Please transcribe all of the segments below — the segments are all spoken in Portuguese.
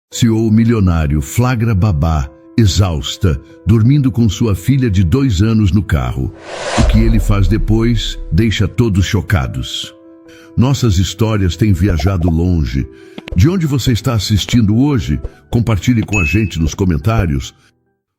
CEO milionário flagra babá, exausta, dormindo com sua filha de 2 anos no carro. O que ele faz depois deixa todos chocados. Nossas histórias têm viajado longe. De onde você está assistindo hoje? Compartilhe com a gente nos comentários.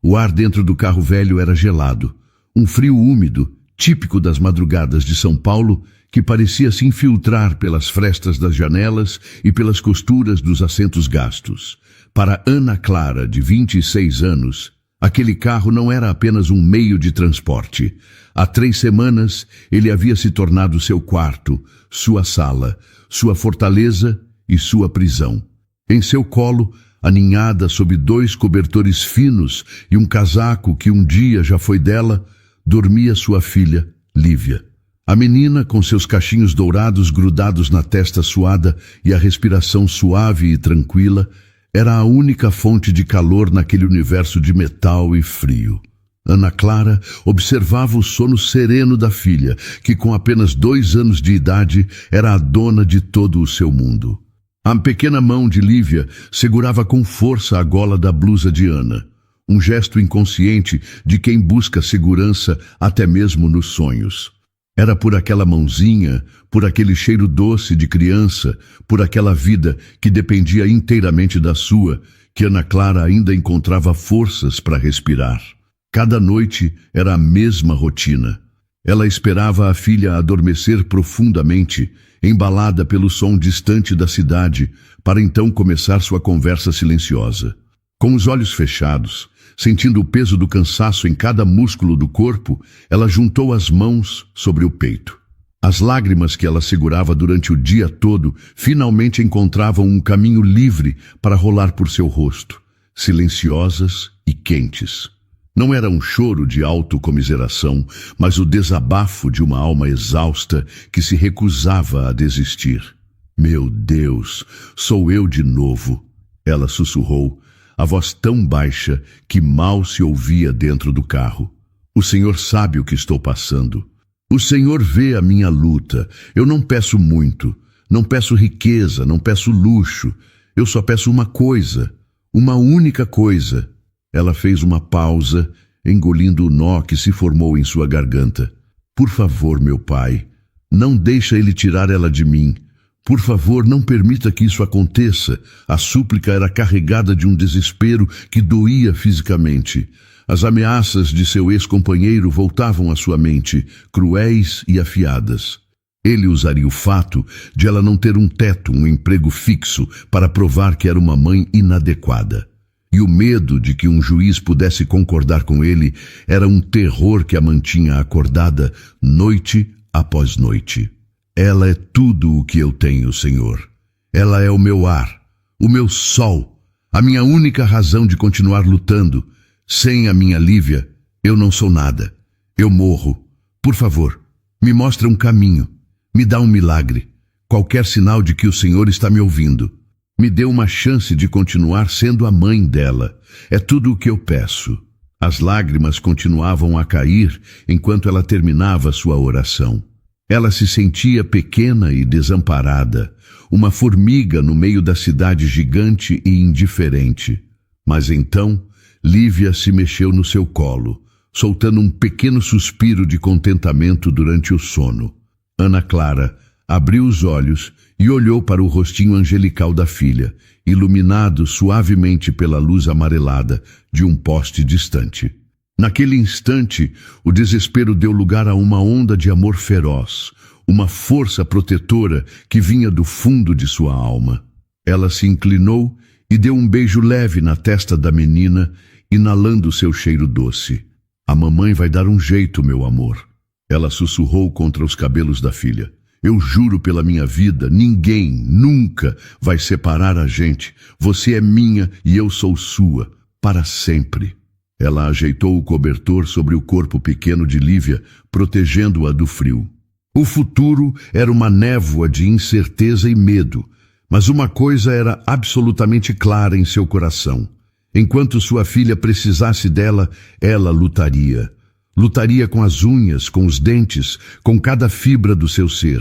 O ar dentro do carro velho era gelado. Um frio úmido, típico das madrugadas de São Paulo, que parecia se infiltrar pelas frestas das janelas e pelas costuras dos assentos gastos. Para Ana Clara, de 26 anos, aquele carro não era apenas um meio de transporte. Há 3 semanas, ele havia se tornado seu quarto, sua sala, sua fortaleza e sua prisão. Em seu colo, aninhada sob 2 cobertores finos e um casaco que um dia já foi dela, dormia sua filha, Lívia. A menina, com seus cachinhos dourados grudados na testa suada e a respiração suave e tranquila, era a única fonte de calor naquele universo de metal e frio. Ana Clara observava o sono sereno da filha, que com apenas 2 anos de idade era a dona de todo o seu mundo. A pequena mão de Lívia segurava com força a gola da blusa de Ana, um gesto inconsciente de quem busca segurança até mesmo nos sonhos. Era por aquela mãozinha, por aquele cheiro doce de criança, por aquela vida que dependia inteiramente da sua, que Ana Clara ainda encontrava forças para respirar. Cada noite era a mesma rotina. Ela esperava a filha adormecer profundamente, embalada pelo som distante da cidade, para então começar sua conversa silenciosa. Com os olhos fechados, sentindo o peso do cansaço em cada músculo do corpo, ela juntou as mãos sobre o peito. As lágrimas que ela segurava durante o dia todo finalmente encontravam um caminho livre para rolar por seu rosto, silenciosas e quentes. Não era um choro de autocomiseração, mas o desabafo de uma alma exausta que se recusava a desistir. "Meu Deus, sou eu de novo", ela sussurrou, a voz tão baixa que mal se ouvia dentro do carro. "O Senhor sabe o que estou passando. O Senhor vê a minha luta. Eu não peço muito, não peço riqueza, não peço luxo. Eu só peço uma coisa, uma única coisa." Ela fez uma pausa, engolindo o nó que se formou em sua garganta. "Por favor, meu pai, não deixa ele tirar ela de mim. Por favor, não permita que isso aconteça." A súplica era carregada de um desespero que doía fisicamente. As ameaças de seu ex-companheiro voltavam à sua mente, cruéis e afiadas. Ele usaria o fato de ela não ter um teto, um emprego fixo, para provar que era uma mãe inadequada. E o medo de que um juiz pudesse concordar com ele era um terror que a mantinha acordada noite após noite. "Ela é tudo o que eu tenho, Senhor. Ela é o meu ar, o meu sol, a minha única razão de continuar lutando. Sem a minha Lívia, eu não sou nada. Eu morro. Por favor, me mostra um caminho. Me dá um milagre. Qualquer sinal de que o Senhor está me ouvindo. Me dê uma chance de continuar sendo a mãe dela. É tudo o que eu peço." As lágrimas continuavam a cair enquanto ela terminava sua oração. Ela se sentia pequena e desamparada, uma formiga no meio da cidade gigante e indiferente. Mas então, Lívia se mexeu no seu colo, soltando um pequeno suspiro de contentamento durante o sono. Ana Clara abriu os olhos e olhou para o rostinho angelical da filha, iluminado suavemente pela luz amarelada de um poste distante. Naquele instante, o desespero deu lugar a uma onda de amor feroz, uma força protetora que vinha do fundo de sua alma. Ela se inclinou e deu um beijo leve na testa da menina, inalando seu cheiro doce. "A mamãe vai dar um jeito, meu amor." Ela sussurrou contra os cabelos da filha. "Eu juro pela minha vida, ninguém, nunca vai separar a gente. Você é minha e eu sou sua, para sempre." Ela ajeitou o cobertor sobre o corpo pequeno de Lívia, protegendo-a do frio. O futuro era uma névoa de incerteza e medo, mas uma coisa era absolutamente clara em seu coração. Enquanto sua filha precisasse dela, ela lutaria. Lutaria com as unhas, com os dentes, com cada fibra do seu ser.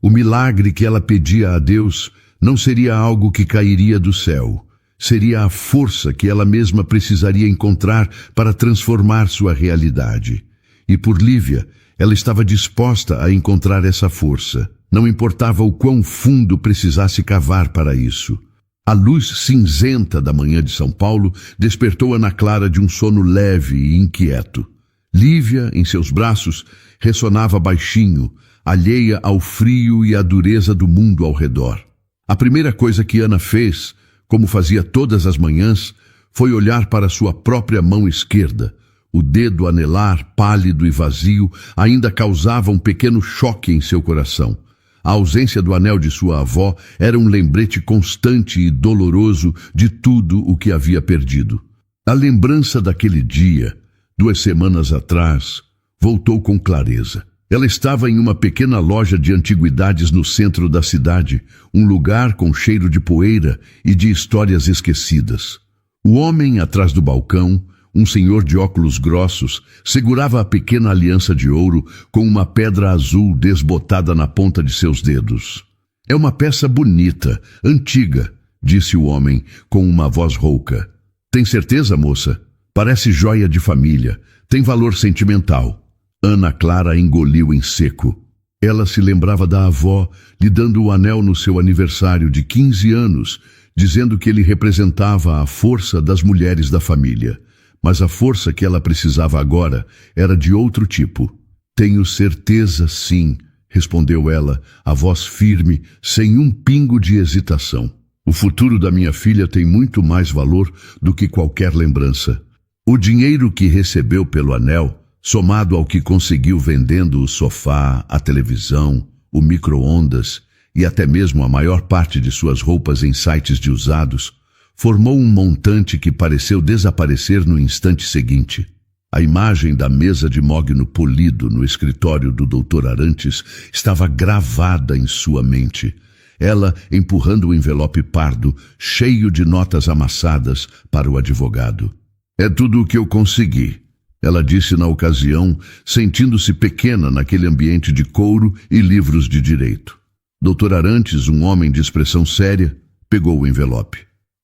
O milagre que ela pedia a Deus não seria algo que cairia do céu. Seria a força que ela mesma precisaria encontrar para transformar sua realidade. E por Lívia, ela estava disposta a encontrar essa força. Não importava o quão fundo precisasse cavar para isso. A luz cinzenta da manhã de São Paulo despertou Ana Clara de um sono leve e inquieto. Lívia, em seus braços, ressonava baixinho, alheia ao frio e à dureza do mundo ao redor. A primeira coisa que Ana fez, como fazia todas as manhãs, foi olhar para sua própria mão esquerda. O dedo anelar, pálido e vazio, ainda causava um pequeno choque em seu coração. A ausência do anel de sua avó era um lembrete constante e doloroso de tudo o que havia perdido. A lembrança daquele dia, 2 semanas atrás, voltou com clareza. Ela estava em uma pequena loja de antiguidades no centro da cidade, um lugar com cheiro de poeira e de histórias esquecidas. O homem atrás do balcão, um senhor de óculos grossos, segurava a pequena aliança de ouro com uma pedra azul desbotada na ponta de seus dedos. É uma peça bonita, antiga, disse o homem com uma voz rouca. Tem certeza, moça? Parece joia de família, tem valor sentimental. Ana Clara engoliu em seco. Ela se lembrava da avó lhe dando o anel no seu aniversário de 15 anos, dizendo que ele representava a força das mulheres da família. Mas a força que ela precisava agora era de outro tipo. Tenho certeza, sim, respondeu ela, a voz firme, sem um pingo de hesitação. O futuro da minha filha tem muito mais valor do que qualquer lembrança. O dinheiro que recebeu pelo anel, somado ao que conseguiu vendendo o sofá, a televisão, o micro-ondas e até mesmo a maior parte de suas roupas em sites de usados, formou um montante que pareceu desaparecer no instante seguinte. A imagem da mesa de mogno polido no escritório do Dr. Arantes estava gravada em sua mente. Ela empurrando o envelope pardo, cheio de notas amassadas, para o advogado. É tudo o que eu consegui, ela disse na ocasião, sentindo-se pequena naquele ambiente de couro e livros de direito. Dr. Arantes, um homem de expressão séria, pegou o envelope.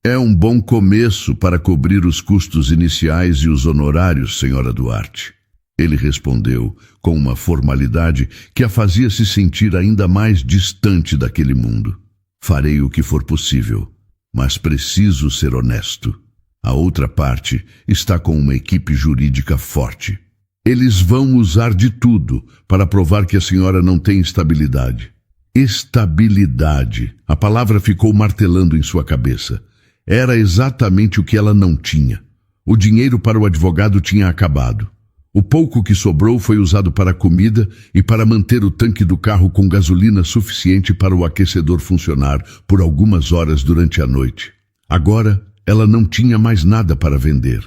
É um bom começo para cobrir os custos iniciais e os honorários, senhora Duarte. Ele respondeu com uma formalidade que a fazia se sentir ainda mais distante daquele mundo. Farei o que for possível, mas preciso ser honesto. A outra parte está com uma equipe jurídica forte. Eles vão usar de tudo para provar que a senhora não tem estabilidade. Estabilidade. A palavra ficou martelando em sua cabeça. Era exatamente o que ela não tinha. O dinheiro para o advogado tinha acabado. O pouco que sobrou foi usado para comida e para manter o tanque do carro com gasolina suficiente para o aquecedor funcionar por algumas horas durante a noite. Agora, ela não tinha mais nada para vender.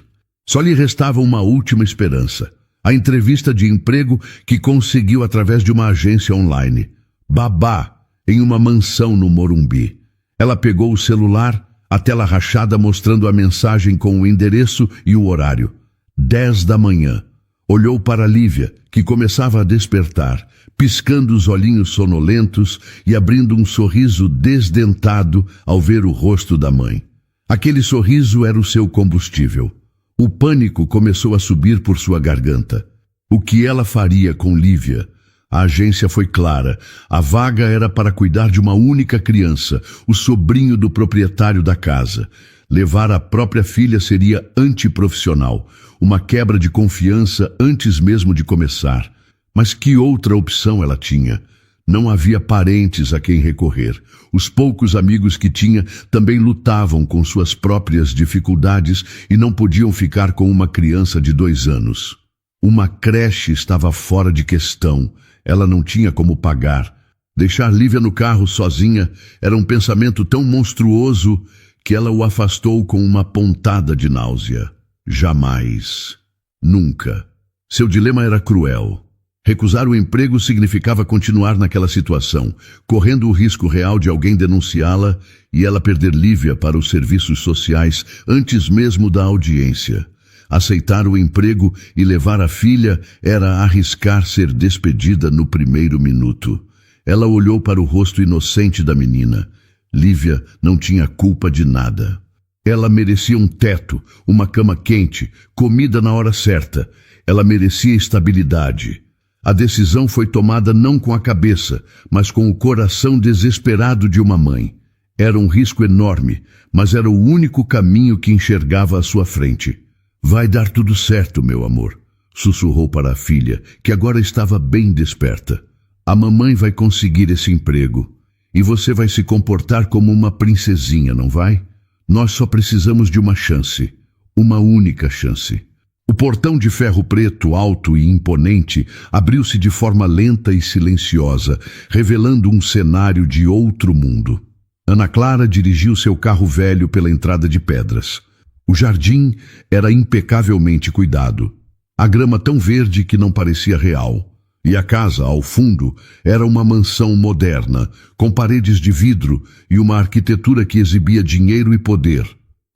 Só lhe restava uma última esperança. A entrevista de emprego que conseguiu através de uma agência online. Babá, em uma mansão no Morumbi. Ela pegou o celular, a tela rachada mostrando a mensagem com o endereço e o horário. 10 da manhã. Olhou para Lívia, que começava a despertar, piscando os olhinhos sonolentos e abrindo um sorriso desdentado ao ver o rosto da mãe. Aquele sorriso era o seu combustível. O pânico começou a subir por sua garganta. O que ela faria com Lívia? A agência foi clara. A vaga era para cuidar de uma única criança, o sobrinho do proprietário da casa. Levar a própria filha seria antiprofissional, uma quebra de confiança antes mesmo de começar. Mas que outra opção ela tinha? Não havia parentes a quem recorrer. Os poucos amigos que tinha também lutavam com suas próprias dificuldades e não podiam ficar com uma criança de 2 anos. Uma creche estava fora de questão. Ela não tinha como pagar. Deixar Lívia no carro sozinha era um pensamento tão monstruoso que ela o afastou com uma pontada de náusea. Jamais. Nunca. Seu dilema era cruel. Recusar o emprego significava continuar naquela situação, correndo o risco real de alguém denunciá-la e ela perder Lívia para os serviços sociais antes mesmo da audiência. Aceitar o emprego e levar a filha era arriscar ser despedida no primeiro minuto. Ela olhou para o rosto inocente da menina. Lívia não tinha culpa de nada. Ela merecia um teto, uma cama quente, comida na hora certa. Ela merecia estabilidade. A decisão foi tomada não com a cabeça, mas com o coração desesperado de uma mãe. Era um risco enorme, mas era o único caminho que enxergava à sua frente. Vai dar tudo certo, meu amor, sussurrou para a filha, que agora estava bem desperta. A mamãe vai conseguir esse emprego. E você vai se comportar como uma princesinha, não vai? Nós só precisamos de uma chance. Uma única chance. O portão de ferro preto, alto e imponente, abriu-se de forma lenta e silenciosa, revelando um cenário de outro mundo. Ana Clara dirigiu seu carro velho pela entrada de pedras. O jardim era impecavelmente cuidado. A grama tão verde que não parecia real. E a casa, ao fundo, era uma mansão moderna, com paredes de vidro e uma arquitetura que exibia dinheiro e poder.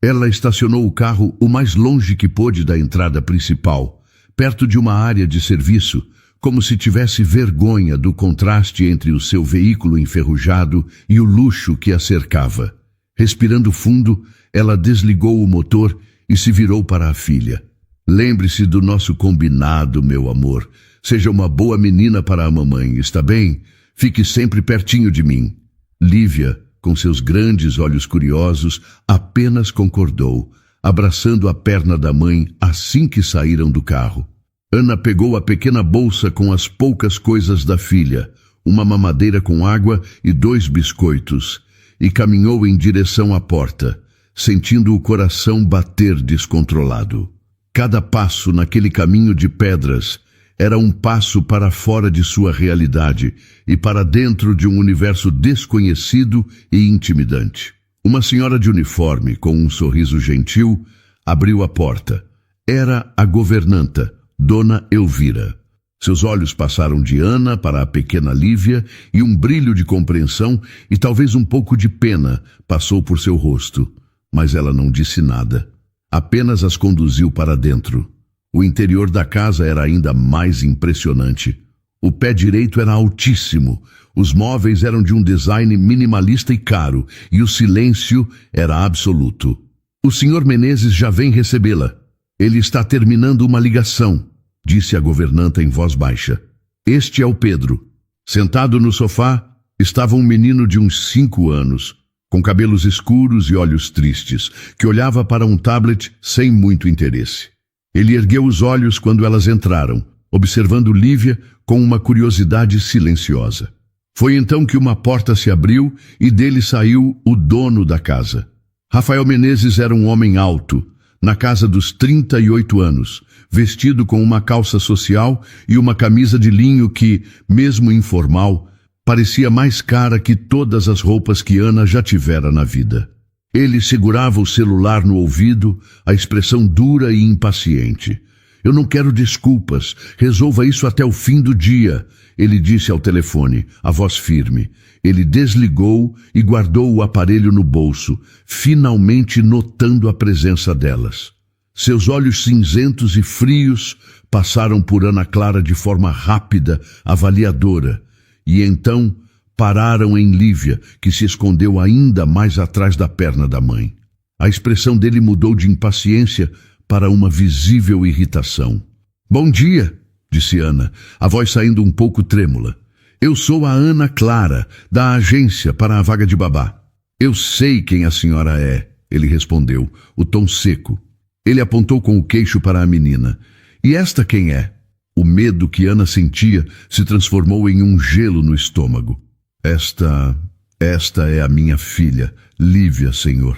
Ela estacionou o carro o mais longe que pôde da entrada principal, perto de uma área de serviço, como se tivesse vergonha do contraste entre o seu veículo enferrujado e o luxo que a cercava. Respirando fundo, ela desligou o motor e se virou para a filha. Lembre-se do nosso combinado, meu amor. Seja uma boa menina para a mamãe, está bem? Fique sempre pertinho de mim. Lívia, com seus grandes olhos curiosos, apenas concordou, abraçando a perna da mãe assim que saíram do carro. Ana pegou a pequena bolsa com as poucas coisas da filha, uma mamadeira com água e 2 biscoitos, e caminhou em direção à porta, sentindo o coração bater descontrolado. Cada passo naquele caminho de pedras era um passo para fora de sua realidade e para dentro de um universo desconhecido e intimidante. Uma senhora de uniforme, com um sorriso gentil, abriu a porta. Era a governanta, Dona Elvira. Seus olhos passaram de Ana para a pequena Lívia e um brilho de compreensão e talvez um pouco de pena passou por seu rosto, mas ela não disse nada. Apenas as conduziu para dentro. O interior da casa era ainda mais impressionante. O pé direito era altíssimo, os móveis eram de um design minimalista e caro, e o silêncio era absoluto. O Sr. Menezes já vem recebê-la. Ele está terminando uma ligação, disse a governanta em voz baixa. Este é o Pedro. Sentado no sofá estava um menino de uns 5 anos, com cabelos escuros e olhos tristes, que olhava para um tablet sem muito interesse. Ele ergueu os olhos quando elas entraram, observando Lívia com uma curiosidade silenciosa. Foi então que uma porta se abriu e dele saiu o dono da casa. Rafael Menezes era um homem alto, na casa dos 38 anos, vestido com uma calça social e uma camisa de linho que, mesmo informal, parecia mais cara que todas as roupas que Ana já tivera na vida. Ele segurava o celular no ouvido, a expressão dura e impaciente. Eu não quero desculpas, resolva isso até o fim do dia, ele disse ao telefone, a voz firme. Ele desligou e guardou o aparelho no bolso, finalmente notando a presença delas. Seus olhos cinzentos e frios passaram por Ana Clara de forma rápida, avaliadora, e então pararam em Lívia, que se escondeu ainda mais atrás da perna da mãe. A expressão dele mudou de impaciência para uma visível irritação. Bom dia, disse Ana, a voz saindo um pouco trêmula. Eu sou a Ana Clara, da agência para a vaga de babá. Eu sei quem a senhora é, ele respondeu, o tom seco. Ele apontou com o queixo para a menina. E esta quem é? O medo que Ana sentia se transformou em um gelo no estômago. Esta é a minha filha, Lívia, senhor.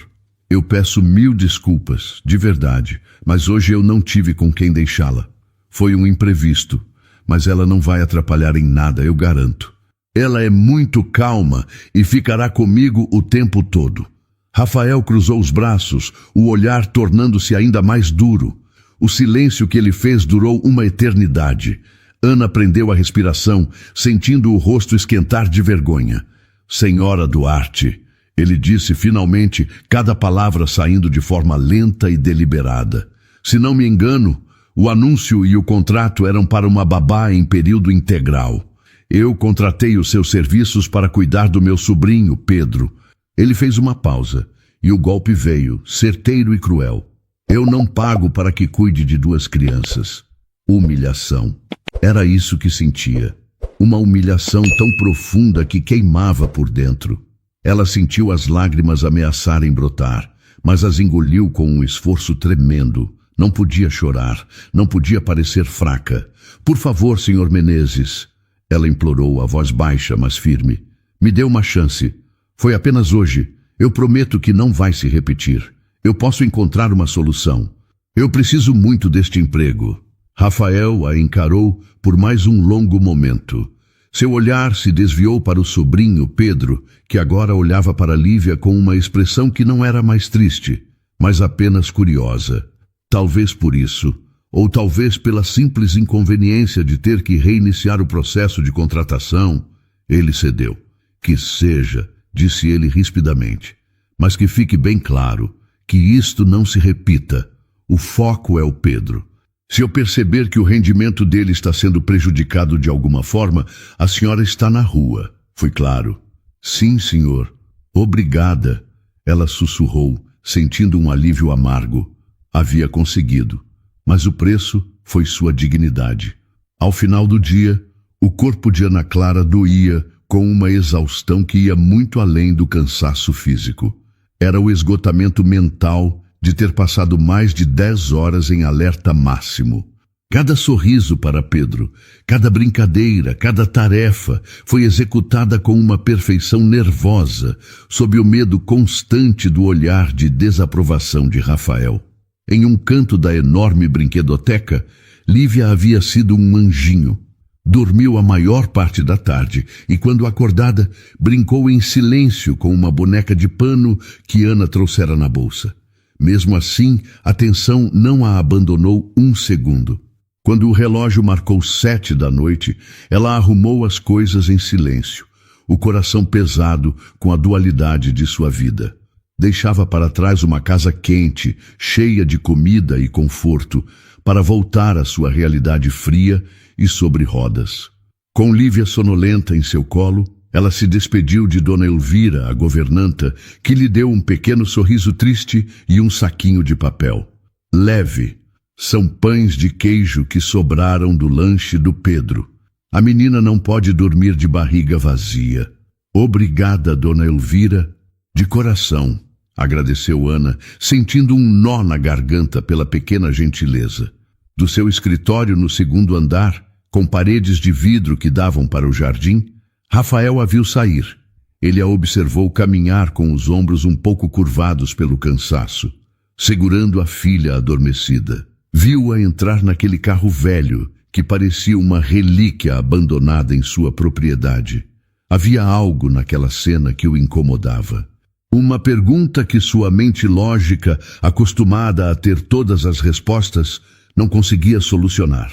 Eu peço 1000 desculpas, de verdade, mas hoje eu não tive com quem deixá-la. Foi um imprevisto, mas ela não vai atrapalhar em nada, eu garanto. Ela é muito calma e ficará comigo o tempo todo. Rafael cruzou os braços, o olhar tornando-se ainda mais duro. O silêncio que ele fez durou uma eternidade. Ana prendeu a respiração, sentindo o rosto esquentar de vergonha. Senhora Duarte, ele disse finalmente, cada palavra saindo de forma lenta e deliberada. Se não me engano, o anúncio e o contrato eram para uma babá em período integral. Eu contratei os seus serviços para cuidar do meu sobrinho, Pedro. Ele fez uma pausa, E o golpe veio, certeiro e cruel. Eu não pago para que cuide de 2 crianças. Humilhação. Era isso que sentia. Uma humilhação tão profunda que queimava por dentro. Ela sentiu as lágrimas ameaçarem brotar, mas as engoliu com um esforço tremendo. Não podia chorar, não podia parecer fraca. Por favor, Sr. Menezes, ela implorou a voz baixa, mas firme. Me dê uma chance. Foi apenas hoje. Eu prometo que não vai se repetir. Eu posso encontrar uma solução. Eu preciso muito deste emprego. Rafael a encarou por mais um longo momento. Seu olhar se desviou para o sobrinho, Pedro, que agora olhava para Lívia com uma expressão que não era mais triste, mas apenas curiosa. Talvez por isso, ou talvez pela simples inconveniência de ter que reiniciar o processo de contratação, ele cedeu. Que seja, disse ele rispidamente, mas que fique bem claro que isto não se repita. O foco é o Pedro. Se eu perceber que o rendimento dele está sendo prejudicado de alguma forma, a senhora está na rua. Foi claro. Sim, senhor. Obrigada. Ela sussurrou, sentindo um alívio amargo. Havia conseguido, mas o preço foi sua dignidade. Ao final do dia, o corpo de Ana Clara doía com uma exaustão que ia muito além do cansaço físico. Era o esgotamento mental de ter passado mais de 10 horas em alerta máximo. Cada sorriso para Pedro, cada brincadeira, cada tarefa foi executada com uma perfeição nervosa, sob o medo constante do olhar de desaprovação de Rafael. Em um canto da enorme brinquedoteca, Lívia havia sido um anjinho. Dormiu a maior parte da tarde e, quando acordada, brincou em silêncio com uma boneca de pano que Ana trouxera na bolsa. Mesmo assim, a tensão não a abandonou um segundo. Quando o relógio marcou 7 da noite, ela arrumou as coisas em silêncio, o coração pesado com a dualidade de sua vida. Deixava para trás uma casa quente, cheia de comida e conforto, para voltar à sua realidade fria e sobre rodas. Com Lívia sonolenta em seu colo, ela se despediu de Dona Elvira, a governanta, que lhe deu um pequeno sorriso triste e um saquinho de papel. Leve. São pães de queijo que sobraram do lanche do Pedro. A menina não pode dormir de barriga vazia. Obrigada, Dona Elvira. De coração, agradeceu Ana, sentindo um nó na garganta pela pequena gentileza. Do seu escritório no 2º andar, com paredes de vidro que davam para o jardim, Rafael a viu sair. Ele a observou caminhar com os ombros um pouco curvados pelo cansaço, segurando a filha adormecida. Viu-a entrar naquele carro velho, que parecia uma relíquia abandonada em sua propriedade. Havia algo naquela cena que o incomodava. Uma pergunta que sua mente lógica, acostumada a ter todas as respostas, não conseguia solucionar.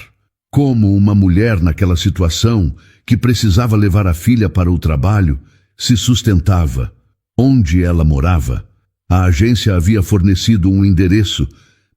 Como uma mulher naquela situação, que precisava levar a filha para o trabalho, se sustentava? Onde ela morava? A agência havia fornecido um endereço,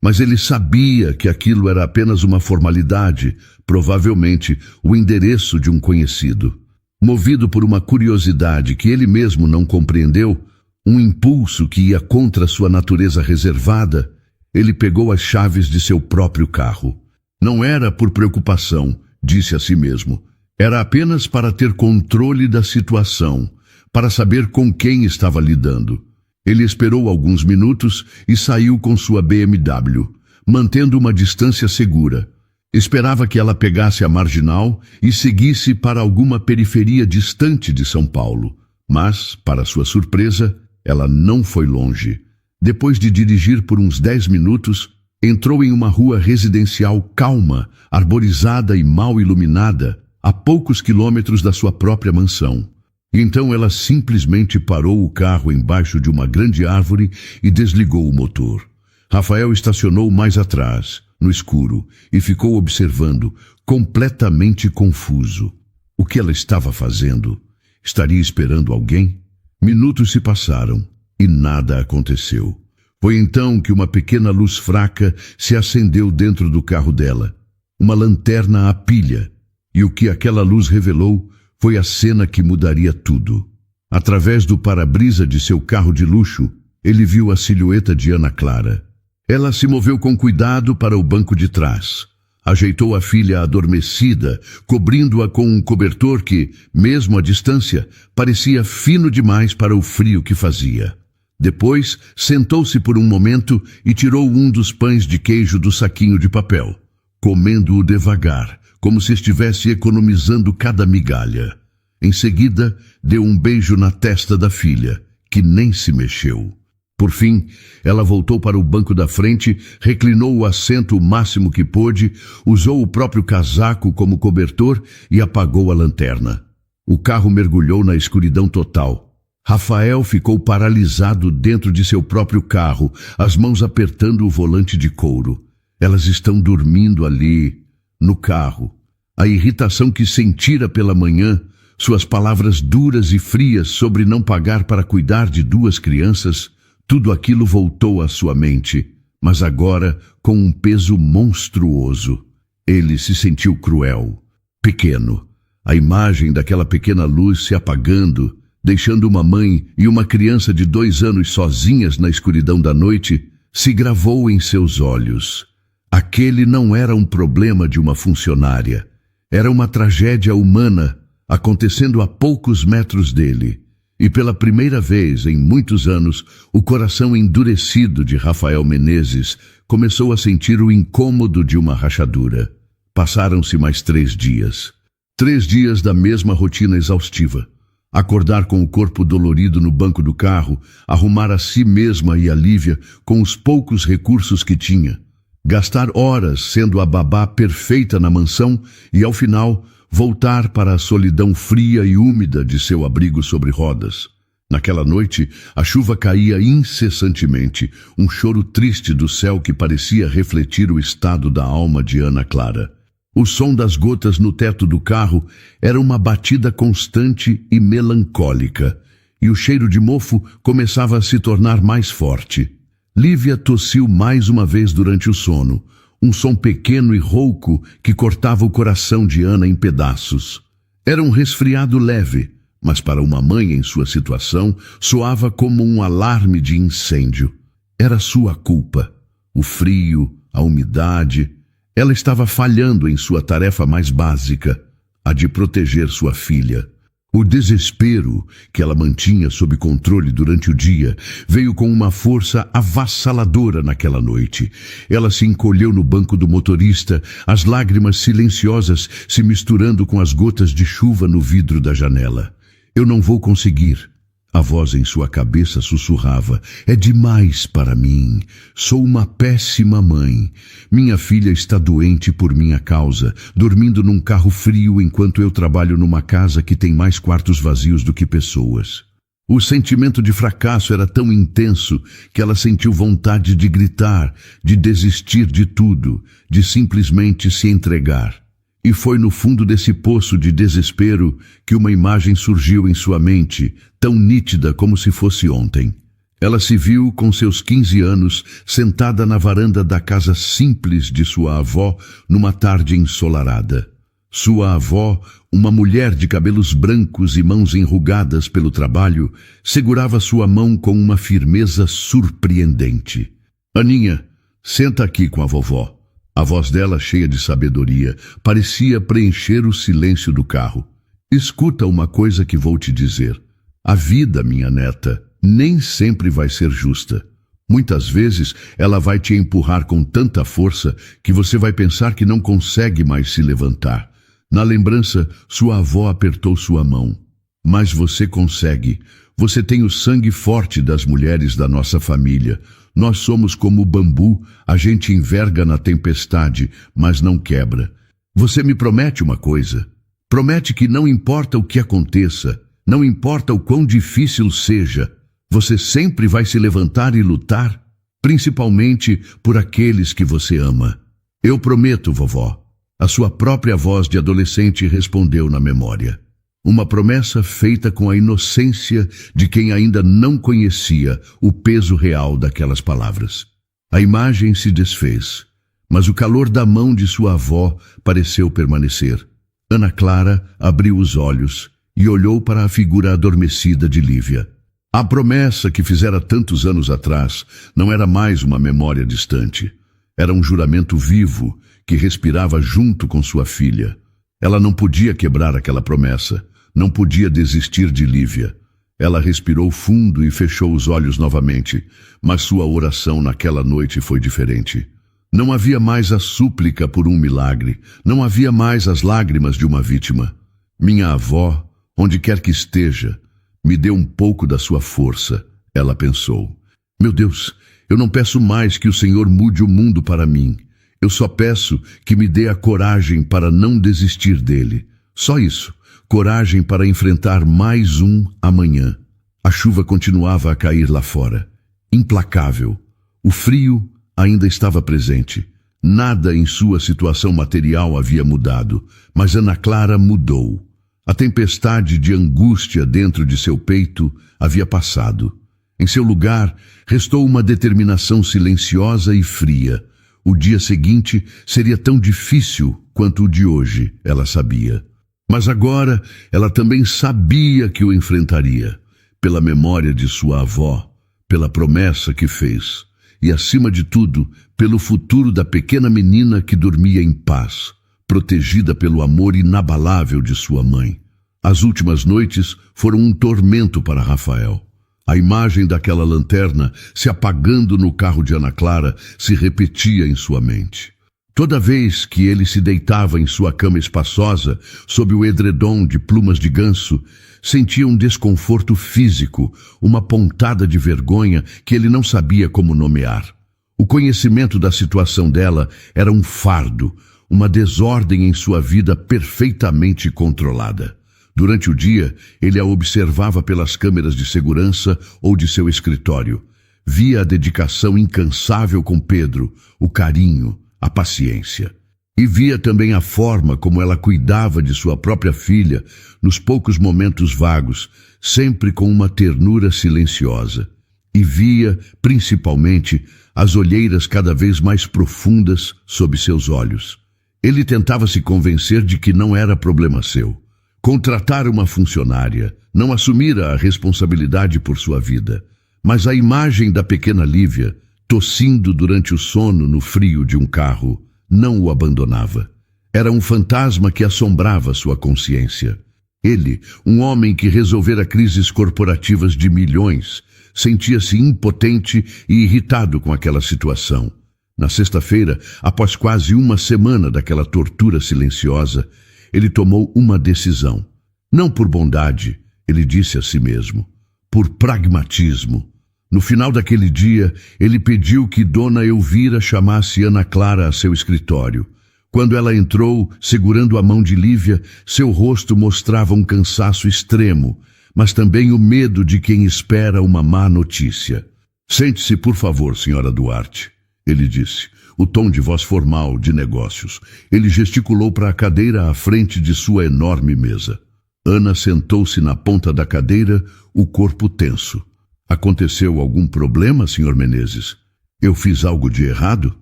mas ele sabia que aquilo era apenas uma formalidade, provavelmente o endereço de um conhecido. Movido por uma curiosidade que ele mesmo não compreendeu, um impulso que ia contra sua natureza reservada, ele pegou as chaves de seu próprio carro. Não era por preocupação, disse a si mesmo. Era apenas para ter controle da situação, para saber com quem estava lidando. Ele esperou alguns minutos e saiu com sua BMW, mantendo uma distância segura. Esperava que ela pegasse a marginal e seguisse para alguma periferia distante de São Paulo. Mas, para sua surpresa, ela não foi longe. Depois de dirigir por uns 10 minutos, entrou em uma rua residencial calma, arborizada e mal iluminada, a poucos quilômetros da sua própria mansão. Então ela simplesmente parou o carro embaixo de uma grande árvore e desligou o motor. Rafael estacionou mais atrás, no escuro, e ficou observando, completamente confuso. O que ela estava fazendo? Estaria esperando alguém? Minutos se passaram e nada aconteceu. Foi então que uma pequena luz fraca se acendeu dentro do carro dela. Uma lanterna a pilha. E o que aquela luz revelou foi a cena que mudaria tudo. Através do para-brisa de seu carro de luxo, ele viu a silhueta de Ana Clara. Ela se moveu com cuidado para o banco de trás. Ajeitou a filha adormecida, cobrindo-a com um cobertor que, mesmo à distância, parecia fino demais para o frio que fazia. Depois, sentou-se por um momento e tirou um dos pães de queijo do saquinho de papel, comendo-o devagar, como se estivesse economizando cada migalha. Em seguida, deu um beijo na testa da filha, que nem se mexeu. Por fim, ela voltou para o banco da frente, reclinou o assento o máximo que pôde, usou o próprio casaco como cobertor e apagou a lanterna. O carro mergulhou na escuridão total. Rafael ficou paralisado dentro de seu próprio carro, as mãos apertando o volante de couro. Elas estão dormindo ali, no carro. A irritação que sentira pela manhã, suas palavras duras e frias sobre não pagar para cuidar de 2 crianças, tudo aquilo voltou à sua mente, mas agora com um peso monstruoso. Ele se sentiu cruel, pequeno. A imagem daquela pequena luz se apagando, deixando uma mãe e uma criança de 2 anos sozinhas na escuridão da noite, se gravou em seus olhos. Aquele não era um problema de uma funcionária. Era uma tragédia humana acontecendo a poucos metros dele. E pela primeira vez em muitos anos, o coração endurecido de Rafael Menezes começou a sentir o incômodo de uma rachadura. Passaram-se mais 3 dias. 3 dias da mesma rotina exaustiva. Acordar com o corpo dolorido no banco do carro, arrumar a si mesma e a Lívia com os poucos recursos que tinha. Gastar horas sendo a babá perfeita na mansão e, ao final, voltar para a solidão fria e úmida de seu abrigo sobre rodas. Naquela noite, a chuva caía incessantemente, um choro triste do céu que parecia refletir o estado da alma de Ana Clara. O som das gotas no teto do carro era uma batida constante e melancólica, e o cheiro de mofo começava a se tornar mais forte. Lívia tossiu mais uma vez durante o sono, um som pequeno e rouco que cortava o coração de Ana em pedaços. Era um resfriado leve, mas para uma mãe em sua situação soava como um alarme de incêndio. Era sua culpa. O frio, a umidade. Ela estava falhando em sua tarefa mais básica, a de proteger sua filha. O desespero que ela mantinha sob controle durante o dia veio com uma força avassaladora naquela noite. Ela se encolheu no banco do motorista, as lágrimas silenciosas se misturando com as gotas de chuva no vidro da janela. Eu não vou conseguir. A voz em sua cabeça sussurrava. É demais para mim. Sou uma péssima mãe. Minha filha está doente por minha causa, dormindo num carro frio enquanto eu trabalho numa casa que tem mais quartos vazios do que pessoas. O sentimento de fracasso era tão intenso que ela sentiu vontade de gritar, de desistir de tudo, de simplesmente se entregar. E foi no fundo desse poço de desespero que uma imagem surgiu em sua mente, tão nítida como se fosse ontem. Ela se viu com seus 15 anos, sentada na varanda da casa simples de sua avó, numa tarde ensolarada. Sua avó, uma mulher de cabelos brancos e mãos enrugadas pelo trabalho, segurava sua mão com uma firmeza surpreendente. Aninha, senta aqui com a vovó. A voz dela, cheia de sabedoria, parecia preencher o silêncio do carro. Escuta uma coisa que vou te dizer. A vida, minha neta, nem sempre vai ser justa. Muitas vezes ela vai te empurrar com tanta força que você vai pensar que não consegue mais se levantar. Na lembrança, sua avó apertou sua mão. Mas você consegue. Você tem o sangue forte das mulheres da nossa família. Nós somos como o bambu, a gente enverga na tempestade, mas não quebra. Você me promete uma coisa. Promete que não importa o que aconteça, não importa o quão difícil seja, você sempre vai se levantar e lutar, principalmente por aqueles que você ama. Eu prometo, vovó. A sua própria voz de adolescente respondeu na memória. Uma promessa feita com a inocência de quem ainda não conhecia o peso real daquelas palavras. A imagem se desfez, mas o calor da mão de sua avó pareceu permanecer. Ana Clara abriu os olhos e olhou para a figura adormecida de Lívia. A promessa que fizera tantos anos atrás não era mais uma memória distante. Era um juramento vivo que respirava junto com sua filha. Ela não podia quebrar aquela promessa, não podia desistir de Lívia. Ela respirou fundo e fechou os olhos novamente, mas sua oração naquela noite foi diferente. Não havia mais a súplica por um milagre, não havia mais as lágrimas de uma vítima. Minha avó, onde quer que esteja, me dê um pouco da sua força, ela pensou. Meu Deus, eu não peço mais que o Senhor mude o mundo para mim. Eu só peço que me dê a coragem para não desistir dele. Só isso, coragem para enfrentar mais um amanhã. A chuva continuava a cair lá fora, implacável. O frio ainda estava presente. Nada em sua situação material havia mudado, mas Ana Clara mudou. A tempestade de angústia dentro de seu peito havia passado. Em seu lugar, restou uma determinação silenciosa e fria. O dia seguinte seria tão difícil quanto o de hoje, ela sabia. Mas agora, ela também sabia que o enfrentaria, pela memória de sua avó, pela promessa que fez, e acima de tudo, pelo futuro da pequena menina que dormia em paz, protegida pelo amor inabalável de sua mãe. As últimas noites foram um tormento para Rafael. A imagem daquela lanterna se apagando no carro de Ana Clara se repetia em sua mente. Toda vez que ele se deitava em sua cama espaçosa, sob o edredom de plumas de ganso, sentia um desconforto físico, uma pontada de vergonha que ele não sabia como nomear. O conhecimento da situação dela era um fardo, uma desordem em sua vida perfeitamente controlada. Durante o dia, ele a observava pelas câmeras de segurança ou de seu escritório. Via a dedicação incansável com Pedro, o carinho, a paciência. E via também a forma como ela cuidava de sua própria filha nos poucos momentos vagos, sempre com uma ternura silenciosa. E via, principalmente, as olheiras cada vez mais profundas sob seus olhos. Ele tentava se convencer de que não era problema seu. Contratar uma funcionária, não assumir a responsabilidade por sua vida. Mas a imagem da pequena Lívia, tossindo durante o sono no frio de um carro, não o abandonava. Era um fantasma que assombrava sua consciência. Ele, um homem que resolvera crises corporativas de milhões, sentia-se impotente e irritado com aquela situação. Na sexta-feira, após quase uma semana daquela tortura silenciosa, ele tomou uma decisão. Não por bondade, ele disse a si mesmo, por pragmatismo. No final daquele dia, ele pediu que Dona Elvira chamasse Ana Clara a seu escritório. Quando ela entrou, segurando a mão de Lívia, seu rosto mostrava um cansaço extremo, mas também o medo de quem espera uma má notícia. Sente-se, por favor, senhora Duarte, ele disse, o tom de voz formal de negócios. Ele gesticulou para a cadeira à frente de sua enorme mesa. Ana sentou-se na ponta da cadeira, o corpo tenso. Aconteceu algum problema, Sr. Menezes? Eu fiz algo de errado?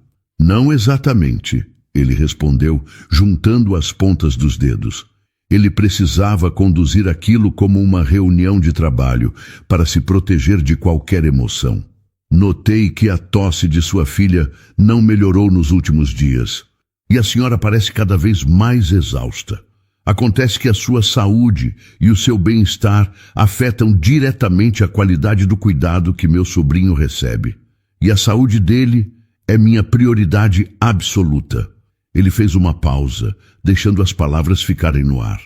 Não exatamente, ele respondeu, juntando as pontas dos dedos. Ele precisava conduzir aquilo como uma reunião de trabalho, para se proteger de qualquer emoção. Notei que a tosse de sua filha não melhorou nos últimos dias. E a senhora parece cada vez mais exausta. Acontece que a sua saúde e o seu bem-estar afetam diretamente a qualidade do cuidado que meu sobrinho recebe. E a saúde dele é minha prioridade absoluta. Ele fez uma pausa, deixando as palavras ficarem no ar.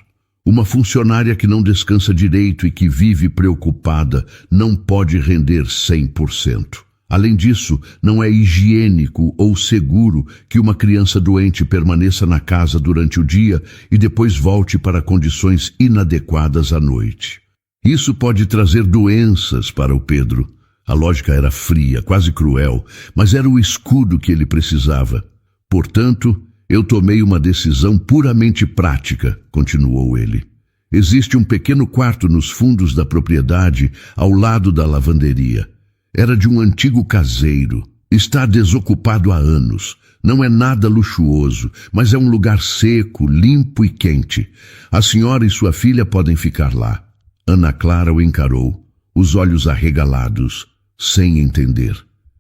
Uma funcionária que não descansa direito e que vive preocupada não pode render 100%. Além disso, não é higiênico ou seguro que uma criança doente permaneça na casa durante o dia e depois volte para condições inadequadas à noite. Isso pode trazer doenças para o Pedro. A lógica era fria, quase cruel, mas era o escudo que ele precisava. Portanto, eu tomei uma decisão puramente prática, continuou ele. Existe um pequeno quarto nos fundos da propriedade, ao lado da lavanderia. Era de um antigo caseiro. Está desocupado há anos. Não é nada luxuoso, mas é um lugar seco, limpo e quente. A senhora e sua filha podem ficar lá. Ana Clara o encarou. os olhos arregalados, sem entender.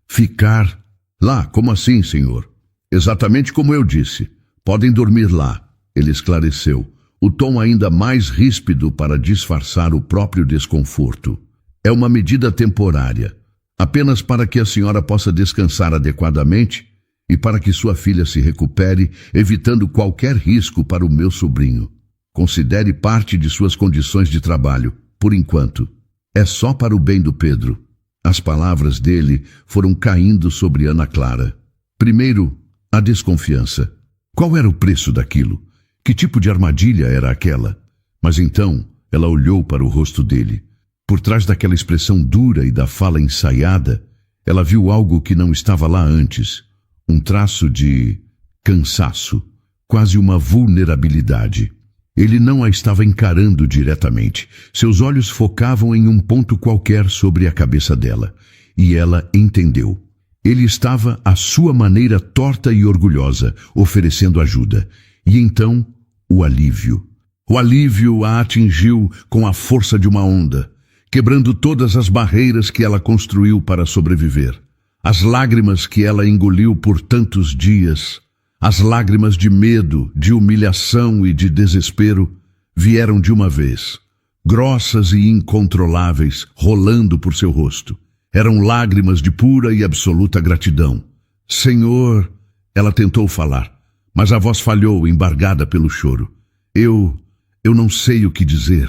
Ficar lá? Como assim, senhor? Exatamente como eu disse. Podem dormir lá, ele esclareceu, o tom ainda mais ríspido para disfarçar o próprio desconforto. É uma medida temporária, apenas para que a senhora possa descansar adequadamente e para que sua filha se recupere, evitando qualquer risco para o meu sobrinho. Considere parte de suas condições de trabalho, por enquanto. É só para o bem do Pedro. As palavras dele foram caindo sobre Ana Clara. Primeiro, a desconfiança. Qual era o preço daquilo? Que tipo de armadilha era aquela? Mas então, ela olhou para o rosto dele. Por trás daquela expressão dura e da fala ensaiada, ela viu algo que não estava lá antes. Um traço de cansaço, quase uma vulnerabilidade. Ele não a estava encarando diretamente. Seus olhos focavam em um ponto qualquer sobre a cabeça dela. E ela entendeu. Ele estava, à sua maneira torta e orgulhosa, oferecendo ajuda. E então, o alívio. O alívio a atingiu com a força de uma onda, quebrando todas as barreiras que ela construiu para sobreviver. As lágrimas que ela engoliu por tantos dias, as lágrimas de medo, de humilhação e de desespero, vieram de uma vez, grossas e incontroláveis, rolando por seu rosto. Eram lágrimas de pura e absoluta gratidão. Senhor, ela tentou falar, mas a voz falhou, embargada pelo choro. Eu não sei o que dizer.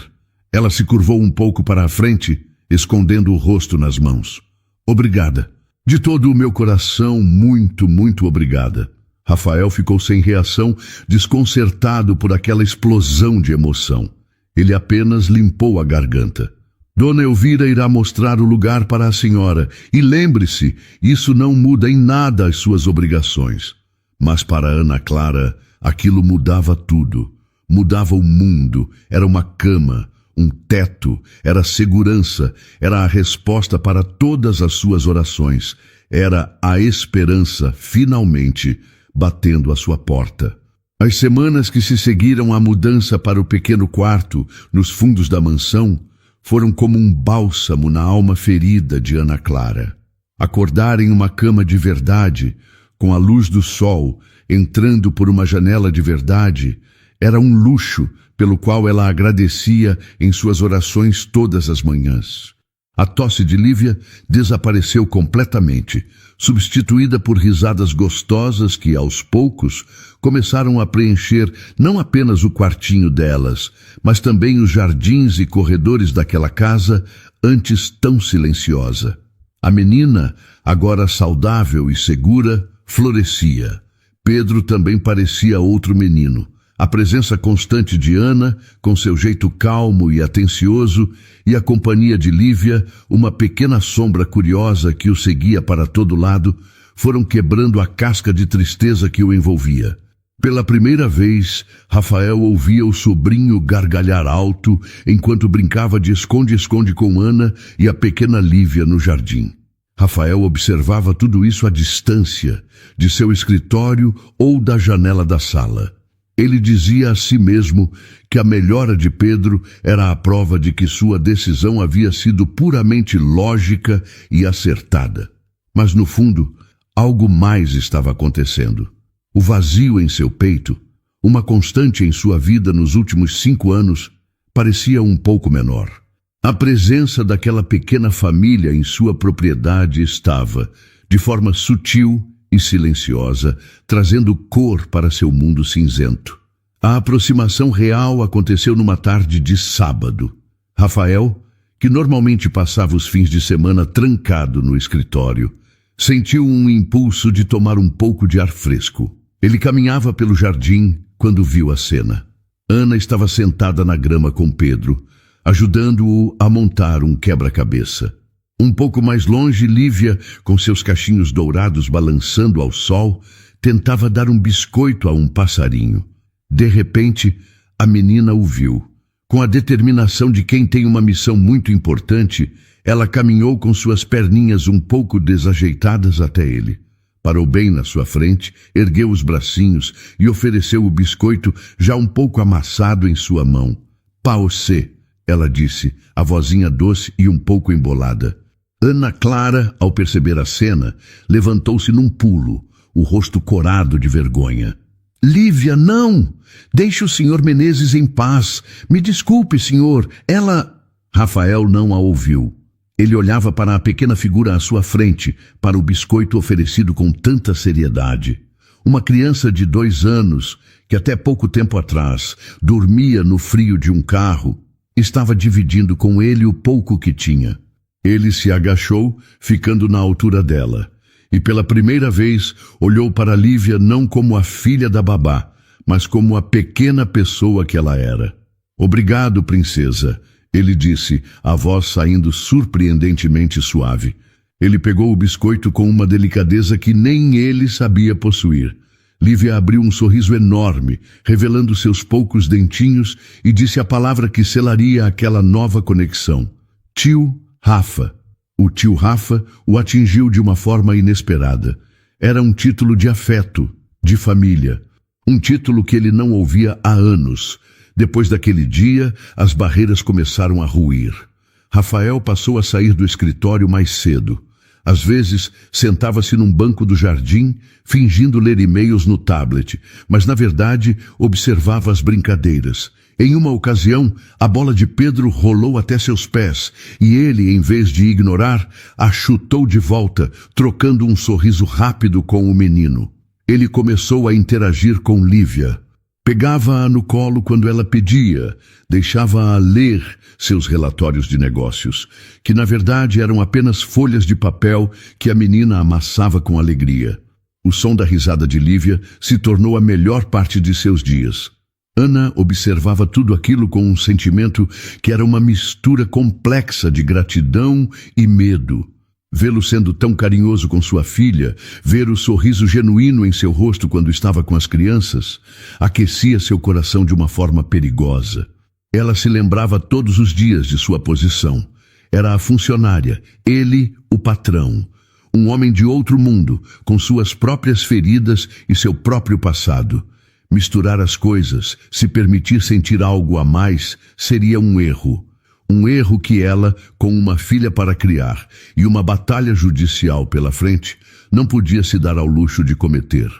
Ela se curvou um pouco para a frente, escondendo o rosto nas mãos. Obrigada. De todo o meu coração, muito, muito obrigada. Rafael ficou sem reação, desconcertado por aquela explosão de emoção. Ele apenas limpou a garganta. Dona Elvira irá mostrar o lugar para a senhora. E lembre-se, isso não muda em nada as suas obrigações. Mas para Ana Clara, aquilo mudava tudo. Mudava o mundo. Era uma cama, um teto, era segurança, era a resposta para todas as suas orações. Era a esperança, finalmente, batendo à sua porta. As semanas que se seguiram à mudança para o pequeno quarto, nos fundos da mansão, foram como um bálsamo na alma ferida de Ana Clara. Acordar em uma cama de verdade, com a luz do sol entrando por uma janela de verdade, era um luxo pelo qual ela agradecia em suas orações todas as manhãs. A tosse de Lívia desapareceu completamente, substituída por risadas gostosas que, aos poucos, começaram a preencher não apenas o quartinho delas, mas também os jardins e corredores daquela casa, antes tão silenciosa. A menina, agora saudável e segura, florescia. Pedro também parecia outro menino. A presença constante de Ana, com seu jeito calmo e atencioso, e a companhia de Lívia, uma pequena sombra curiosa que o seguia para todo lado, foram quebrando a casca de tristeza que o envolvia. Pela primeira vez, Rafael ouvia o sobrinho gargalhar alto enquanto brincava de esconde-esconde com Ana e a pequena Lívia no jardim. Rafael observava tudo isso à distância, de seu escritório ou da janela da sala. Ele dizia a si mesmo que a melhora de Pedro era a prova de que sua decisão havia sido puramente lógica e acertada. Mas, no fundo, algo mais estava acontecendo. O vazio em seu peito, uma constante em sua vida nos últimos 5 anos, parecia um pouco menor. A presença daquela pequena família em sua propriedade estava, de forma sutil e silenciosa, trazendo cor para seu mundo cinzento. A aproximação real aconteceu numa tarde de sábado. Rafael, que normalmente passava os fins de semana trancado no escritório, sentiu um impulso de tomar um pouco de ar fresco. Ele caminhava pelo jardim quando viu a cena. Ana estava sentada na grama com Pedro, ajudando-o a montar um quebra-cabeça. Um pouco mais longe, Lívia, com seus cachinhos dourados balançando ao sol, tentava dar um biscoito a um passarinho. De repente, a menina o viu. Com a determinação de quem tem uma missão muito importante, ela caminhou com suas perninhas um pouco desajeitadas até ele. Parou bem na sua frente, ergueu os bracinhos e ofereceu o biscoito já um pouco amassado em sua mão. Paocê, ela disse, a vozinha doce e um pouco embolada. Ana Clara, ao perceber a cena, levantou-se num pulo, o rosto corado de vergonha. Lívia, não! Deixe o Sr. Menezes em paz. Me desculpe, senhor. Ela... Rafael não a ouviu. Ele olhava para a pequena figura à sua frente, para o biscoito oferecido com tanta seriedade. Uma criança de 2 anos, que até pouco tempo atrás dormia no frio de um carro, estava dividindo com ele o pouco que tinha. Ele se agachou, ficando na altura dela, e pela primeira vez olhou para Lívia não como a filha da babá, mas como a pequena pessoa que ela era. Obrigado, princesa, ele disse, a voz saindo surpreendentemente suave. Ele pegou o biscoito com uma delicadeza que nem ele sabia possuir. Lívia abriu um sorriso enorme, revelando seus poucos dentinhos, e disse a palavra que selaria aquela nova conexão. Tio Rafa. O tio Rafa o atingiu de uma forma inesperada. Era um título de afeto, de família. Um título que ele não ouvia há anos. Depois daquele dia, as barreiras começaram a ruir. Rafael passou a sair do escritório mais cedo. Às vezes, sentava-se num banco do jardim, fingindo ler e-mails no tablet, mas na verdade observava as brincadeiras. Em uma ocasião, a bola de Pedro rolou até seus pés, e ele, em vez de ignorar, a chutou de volta, trocando um sorriso rápido com o menino. Ele começou a interagir com Lívia. Pegava-a no colo quando ela pedia, deixava-a ler seus relatórios de negócios, que na verdade eram apenas folhas de papel que a menina amassava com alegria. O som da risada de Lívia se tornou a melhor parte de seus dias. Ana observava tudo aquilo com um sentimento que era uma mistura complexa de gratidão e medo. Vê-lo sendo tão carinhoso com sua filha, ver o sorriso genuíno em seu rosto quando estava com as crianças, aquecia seu coração de uma forma perigosa. Ela se lembrava todos os dias de sua posição. Era a funcionária, ele o patrão. Um homem de outro mundo, com suas próprias feridas e seu próprio passado. Misturar as coisas, se permitir sentir algo a mais, seria um erro. Um erro que ela, com uma filha para criar e uma batalha judicial pela frente, não podia se dar ao luxo de cometer.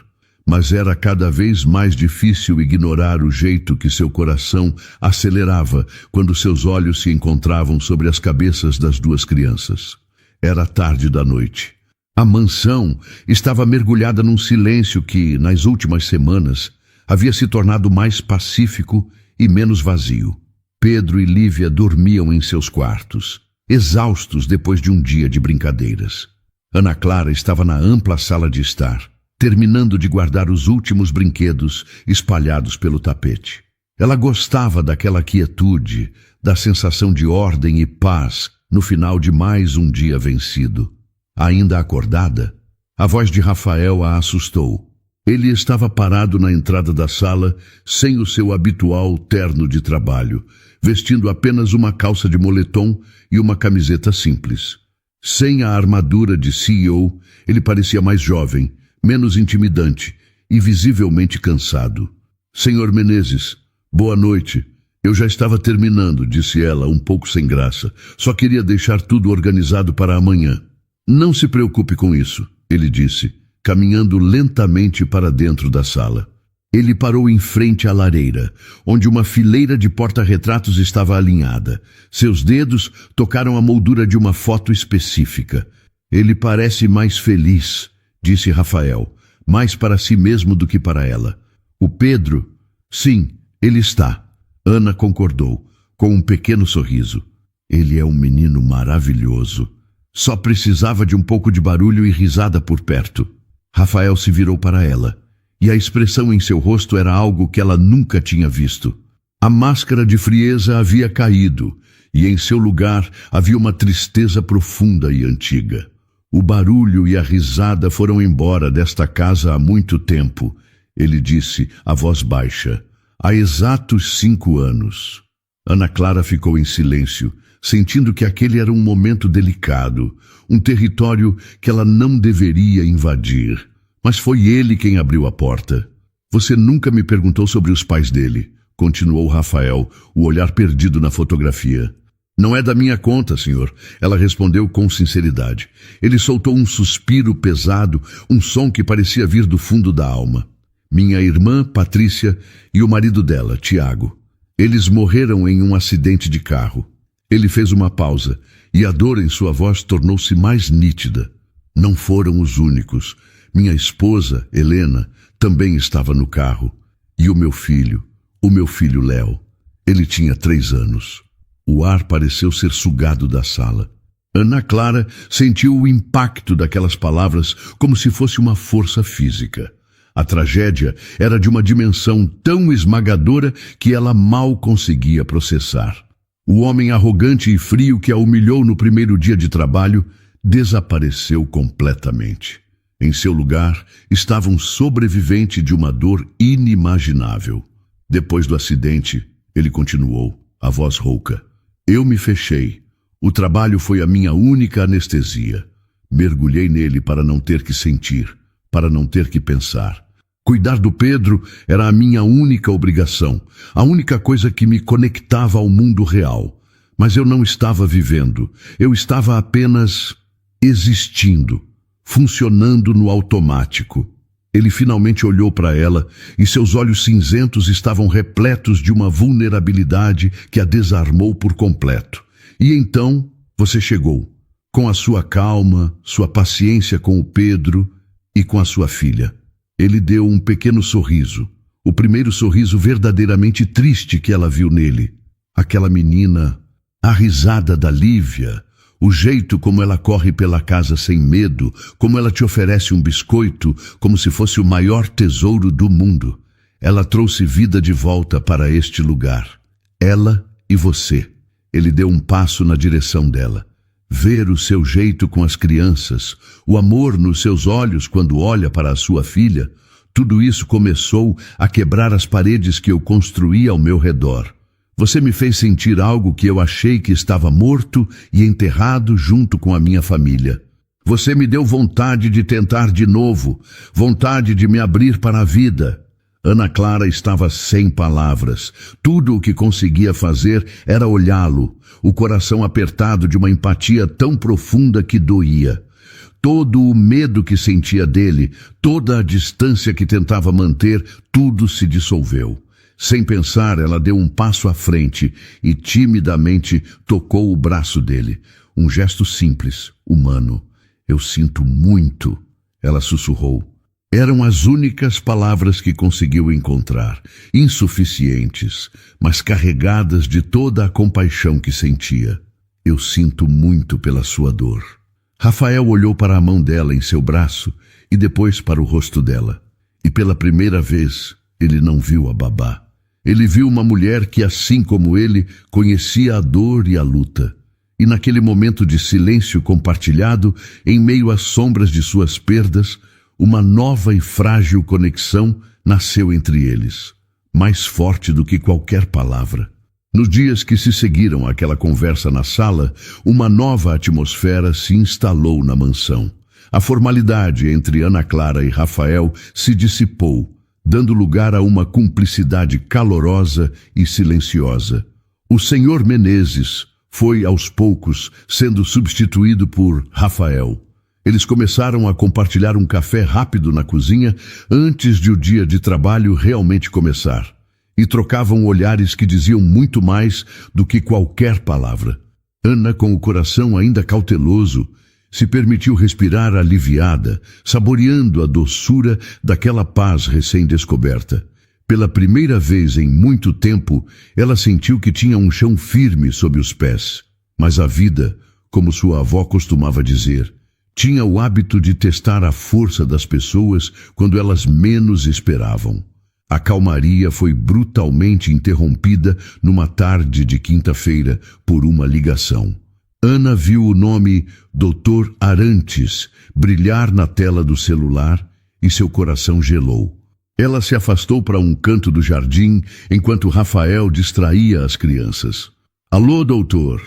Mas era cada vez mais difícil ignorar o jeito que seu coração acelerava quando seus olhos se encontravam sobre as cabeças das 2 crianças. Era tarde da noite. A mansão estava mergulhada num silêncio que, nas últimas semanas, havia se tornado mais pacífico e menos vazio. Pedro e Lívia dormiam em seus quartos, exaustos depois de um dia de brincadeiras. Ana Clara estava na ampla sala de estar, terminando de guardar os últimos brinquedos espalhados pelo tapete. Ela gostava daquela quietude, da sensação de ordem e paz no final de mais um dia vencido. Ainda acordada, a voz de Rafael a assustou. Ele estava parado na entrada da sala, sem o seu habitual terno de trabalho, vestindo apenas uma calça de moletom e uma camiseta simples. Sem a armadura de CEO, ele parecia mais jovem, menos intimidante e visivelmente cansado. Senhor Menezes, boa noite. Eu já estava terminando, disse ela, um pouco sem graça. Só queria deixar tudo organizado para amanhã. Não se preocupe com isso, ele disse, caminhando lentamente para dentro da sala. Ele parou em frente à lareira, onde uma fileira de porta-retratos estava alinhada. Seus dedos tocaram a moldura de uma foto específica. Ele parece mais feliz, disse Rafael, mais para si mesmo do que para ela. O Pedro? Sim, ele está. Ana concordou, com um pequeno sorriso. Ele é um menino maravilhoso. Só precisava de um pouco de barulho e risada por perto. Rafael se virou para ela, e a expressão em seu rosto era algo que ela nunca tinha visto. A máscara de frieza havia caído, e em seu lugar havia uma tristeza profunda e antiga. O barulho e a risada foram embora desta casa há muito tempo, ele disse, a voz baixa. Há exatos 5 anos. Ana Clara ficou em silêncio, sentindo que aquele era um momento delicado, um território que ela não deveria invadir. Mas foi ele quem abriu a porta. Você nunca me perguntou sobre os pais dele. continuou Rafael, o olhar perdido na fotografia. Não é da minha conta, senhor, ela respondeu com sinceridade. Ele soltou um suspiro pesado, um som que parecia vir do fundo da alma. Minha irmã, Patrícia, e o marido dela, Tiago. Eles morreram em um acidente de carro. Ele fez uma pausa, e a dor em sua voz tornou-se mais nítida. Não foram os únicos. Minha esposa, Helena, também estava no carro. E o meu filho Léo. Ele tinha 3 anos. O ar pareceu ser sugado da sala. Ana Clara sentiu o impacto daquelas palavras como se fosse uma força física. A tragédia era de uma dimensão tão esmagadora que ela mal conseguia processar. O homem arrogante e frio que a humilhou no primeiro dia de trabalho desapareceu completamente. Em seu lugar estava um sobrevivente de uma dor inimaginável. Depois do acidente, ele continuou, a voz rouca. Eu me fechei. O trabalho foi a minha única anestesia. Mergulhei nele para não ter que sentir, para não ter que pensar. Cuidar do Pedro era a minha única obrigação, a única coisa que me conectava ao mundo real. Mas eu não estava vivendo, eu estava apenas existindo, funcionando no automático. Ele finalmente olhou para ela e seus olhos cinzentos estavam repletos de uma vulnerabilidade que a desarmou por completo. E então você chegou, com a sua calma, sua paciência com o Pedro e com a sua filha. Ele deu um pequeno sorriso, o primeiro sorriso verdadeiramente triste que ela viu nele. Aquela menina, a risada da Lívia, o jeito como ela corre pela casa sem medo, como ela te oferece um biscoito, como se fosse o maior tesouro do mundo. Ela trouxe vida de volta para este lugar. Ela e você. Ele deu um passo na direção dela. Ver o seu jeito com as crianças, o amor nos seus olhos quando olha para a sua filha, tudo isso começou a quebrar as paredes que eu construí ao meu redor. Você me fez sentir algo que eu achei que estava morto e enterrado junto com a minha família. Você me deu vontade de tentar de novo, vontade de me abrir para a vida. Ana Clara estava sem palavras. Tudo o que conseguia fazer era olhá-lo, o coração apertado de uma empatia tão profunda que doía. Todo o medo que sentia dele, toda a distância que tentava manter, tudo se dissolveu. Sem pensar, ela deu um passo à frente e timidamente tocou o braço dele. Um gesto simples, humano. Eu sinto muito, ela sussurrou. Eram as únicas palavras que conseguiu encontrar, insuficientes, mas carregadas de toda a compaixão que sentia. Eu sinto muito pela sua dor. Rafael olhou para a mão dela em seu braço e depois para o rosto dela. E pela primeira vez, ele não viu a babá. Ele viu uma mulher que, assim como ele, conhecia a dor e a luta. E naquele momento de silêncio compartilhado, em meio às sombras de suas perdas, uma nova e frágil conexão nasceu entre eles, mais forte do que qualquer palavra. Nos dias que se seguiram àquela conversa na sala, uma nova atmosfera se instalou na mansão. A formalidade entre Ana Clara e Rafael se dissipou, dando lugar a uma cumplicidade calorosa e silenciosa. O senhor Menezes foi, aos poucos, sendo substituído por Rafael. Eles começaram a compartilhar um café rápido na cozinha antes de o dia de trabalho realmente começar, e trocavam olhares que diziam muito mais do que qualquer palavra. Ana, com o coração ainda cauteloso, se permitiu respirar aliviada, saboreando a doçura daquela paz recém-descoberta. Pela primeira vez em muito tempo, ela sentiu que tinha um chão firme sob os pés. Mas a vida, como sua avó costumava dizer, tinha o hábito de testar a força das pessoas quando elas menos esperavam. A calmaria foi brutalmente interrompida numa tarde de quinta-feira por uma ligação. Ana viu o nome Dr. Arantes brilhar na tela do celular e seu coração gelou. Ela se afastou para um canto do jardim enquanto Rafael distraía as crianças. Alô, doutor.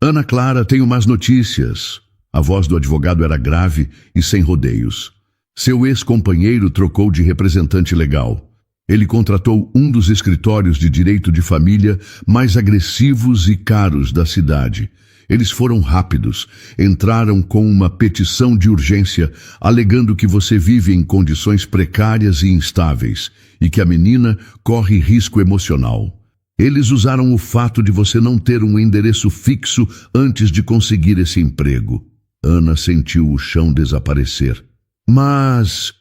Ana Clara, tenho más notícias. A voz do advogado era grave e sem rodeios. Seu ex-companheiro trocou de representante legal. Ele contratou um dos escritórios de direito de família mais agressivos e caros da cidade. Eles foram rápidos, entraram com uma petição de urgência, alegando que você vive em condições precárias e instáveis e que a menina corre risco emocional. Eles usaram o fato de você não ter um endereço fixo antes de conseguir esse emprego. Ana sentiu o chão desaparecer. Mas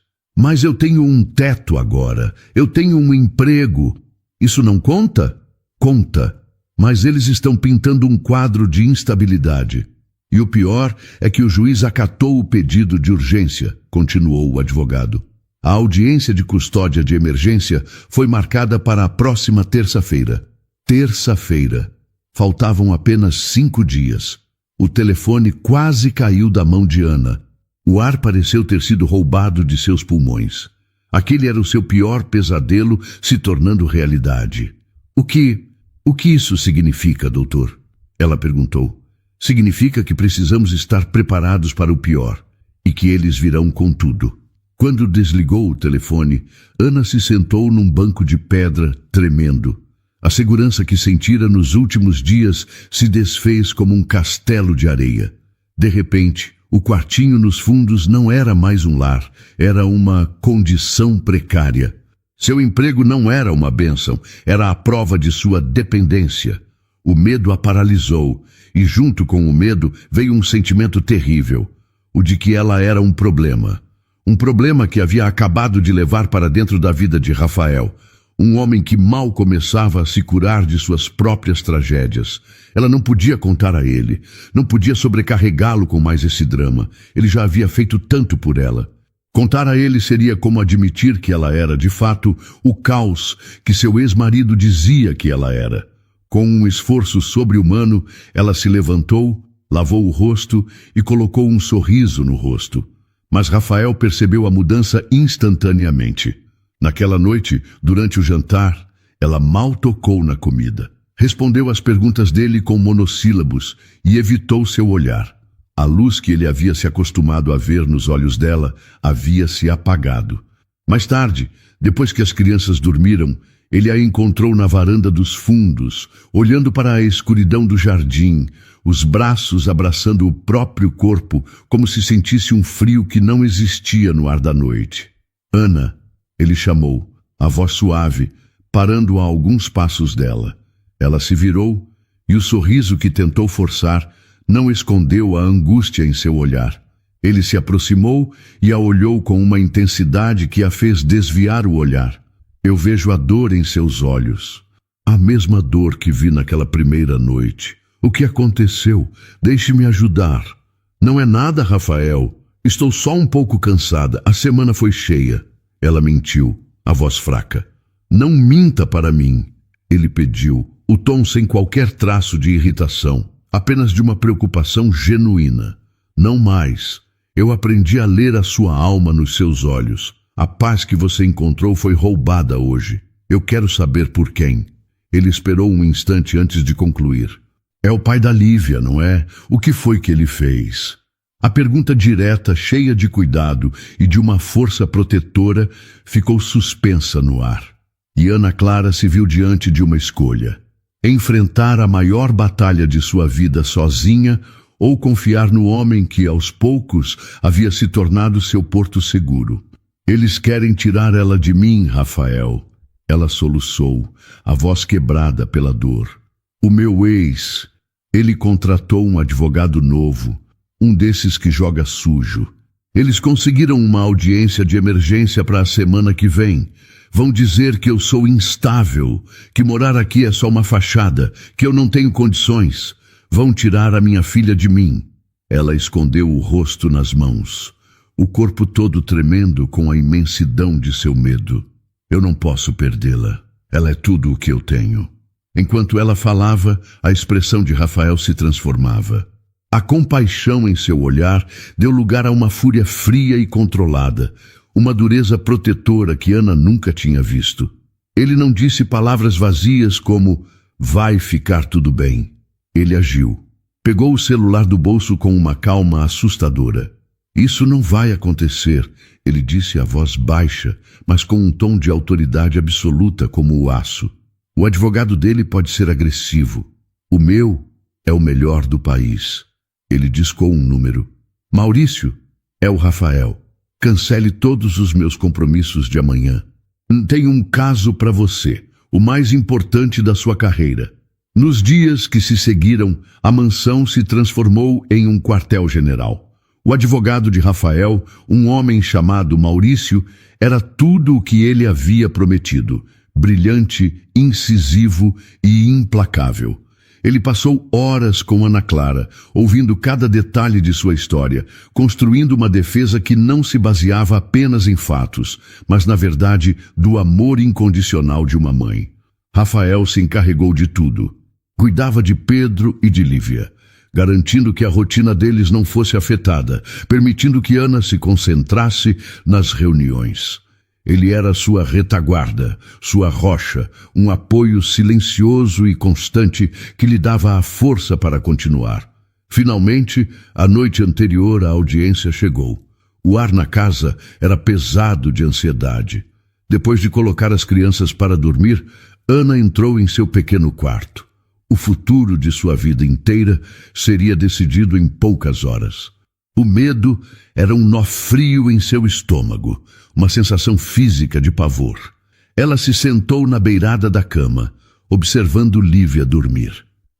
eu tenho um teto agora. Eu tenho um emprego. Isso não conta? Conta. Mas eles estão pintando um quadro de instabilidade. E o pior é que o juiz acatou o pedido de urgência, continuou o advogado. A audiência de custódia de emergência foi marcada para a próxima terça-feira. Terça-feira. Faltavam apenas 5 dias. O telefone quase caiu da mão de Ana. O ar pareceu ter sido roubado de seus pulmões. Aquele era o seu pior pesadelo se tornando realidade. O que isso significa, doutor? Ela perguntou. Significa que precisamos estar preparados para o pior e que eles virão com tudo. Quando desligou o telefone, Ana se sentou num banco de pedra, tremendo. A segurança que sentira nos últimos dias se desfez como um castelo de areia. De repente, o quartinho nos fundos não era mais um lar, era uma condição precária. Seu emprego não era uma bênção, era a prova de sua dependência. O medo a paralisou, e junto com o medo veio um sentimento terrível, o de que ela era um problema. Um problema que havia acabado de levar para dentro da vida de Rafael. Um homem que mal começava a se curar de suas próprias tragédias. Ela não podia contar a ele, não podia sobrecarregá-lo com mais esse drama. Ele já havia feito tanto por ela. Contar a ele seria como admitir que ela era, de fato, o caos que seu ex-marido dizia que ela era. Com um esforço sobre-humano, ela se levantou, lavou o rosto e colocou um sorriso no rosto. Mas Rafael percebeu a mudança instantaneamente. Naquela noite, durante o jantar, ela mal tocou na comida. Respondeu às perguntas dele com monossílabos e evitou seu olhar. A luz que ele havia se acostumado a ver nos olhos dela havia se apagado. Mais tarde, depois que as crianças dormiram, ele a encontrou na varanda dos fundos, olhando para a escuridão do jardim, os braços abraçando o próprio corpo, como se sentisse um frio que não existia no ar da noite. Ana, ele chamou, a voz suave, parando a alguns passos dela. Ela se virou e o sorriso que tentou forçar não escondeu a angústia em seu olhar. Ele se aproximou e a olhou com uma intensidade que a fez desviar o olhar. Eu vejo a dor em seus olhos. A mesma dor que vi naquela primeira noite. O que aconteceu? Deixe-me ajudar. Não é nada, Rafael. Estou só um pouco cansada. A semana foi cheia. Ela mentiu, a voz fraca. Não minta para mim, ele pediu, o tom sem qualquer traço de irritação, apenas de uma preocupação genuína. Não mais. Eu aprendi a ler a sua alma nos seus olhos. A paz que você encontrou foi roubada hoje. Eu quero saber por quem. Ele esperou um instante antes de concluir. É o pai da Lívia, não é? O que foi que ele fez? A pergunta direta, cheia de cuidado e de uma força protetora, ficou suspensa no ar. E Ana Clara se viu diante de uma escolha. Enfrentar a maior batalha de sua vida sozinha ou confiar no homem que, aos poucos, havia se tornado seu porto seguro. Eles querem tirar ela de mim, Rafael. Ela soluçou, a voz quebrada pela dor. O meu ex, ele contratou um advogado novo. Um desses que joga sujo. Eles conseguiram uma audiência de emergência para a semana que vem. Vão dizer que eu sou instável, que morar aqui é só uma fachada, que eu não tenho condições. Vão tirar a minha filha de mim. Ela escondeu o rosto nas mãos, o corpo todo tremendo com a imensidão de seu medo. Eu não posso perdê-la. Ela é tudo o que eu tenho. Enquanto ela falava, a expressão de Rafael se transformava. A compaixão em seu olhar deu lugar a uma fúria fria e controlada, uma dureza protetora que Ana nunca tinha visto. Ele não disse palavras vazias como "vai ficar tudo bem". Ele agiu. Pegou o celular do bolso com uma calma assustadora. Isso não vai acontecer, ele disse a voz baixa, mas com um tom de autoridade absoluta como o aço. O advogado dele pode ser agressivo. O meu é o melhor do país. Ele discou um número. Maurício, é o Rafael. Cancele todos os meus compromissos de amanhã. Tenho um caso para você, o mais importante da sua carreira. Nos dias que se seguiram, a mansão se transformou em um quartel-general. O advogado de Rafael, um homem chamado Maurício, era tudo o que ele havia prometido, brilhante, incisivo e implacável. Ele passou horas com Ana Clara, ouvindo cada detalhe de sua história, construindo uma defesa que não se baseava apenas em fatos, mas, na verdade, do amor incondicional de uma mãe. Rafael se encarregou de tudo. Cuidava de Pedro e de Lívia, garantindo que a rotina deles não fosse afetada, permitindo que Ana se concentrasse nas reuniões. Ele era sua retaguarda, sua rocha, um apoio silencioso e constante que lhe dava a força para continuar. Finalmente, a noite anterior à audiência chegou. O ar na casa era pesado de ansiedade. Depois de colocar as crianças para dormir, Ana entrou em seu pequeno quarto. O futuro de sua vida inteira seria decidido em poucas horas. O medo era um nó frio em seu estômago, uma sensação física de pavor. Ela se sentou na beirada da cama, observando Lívia dormir.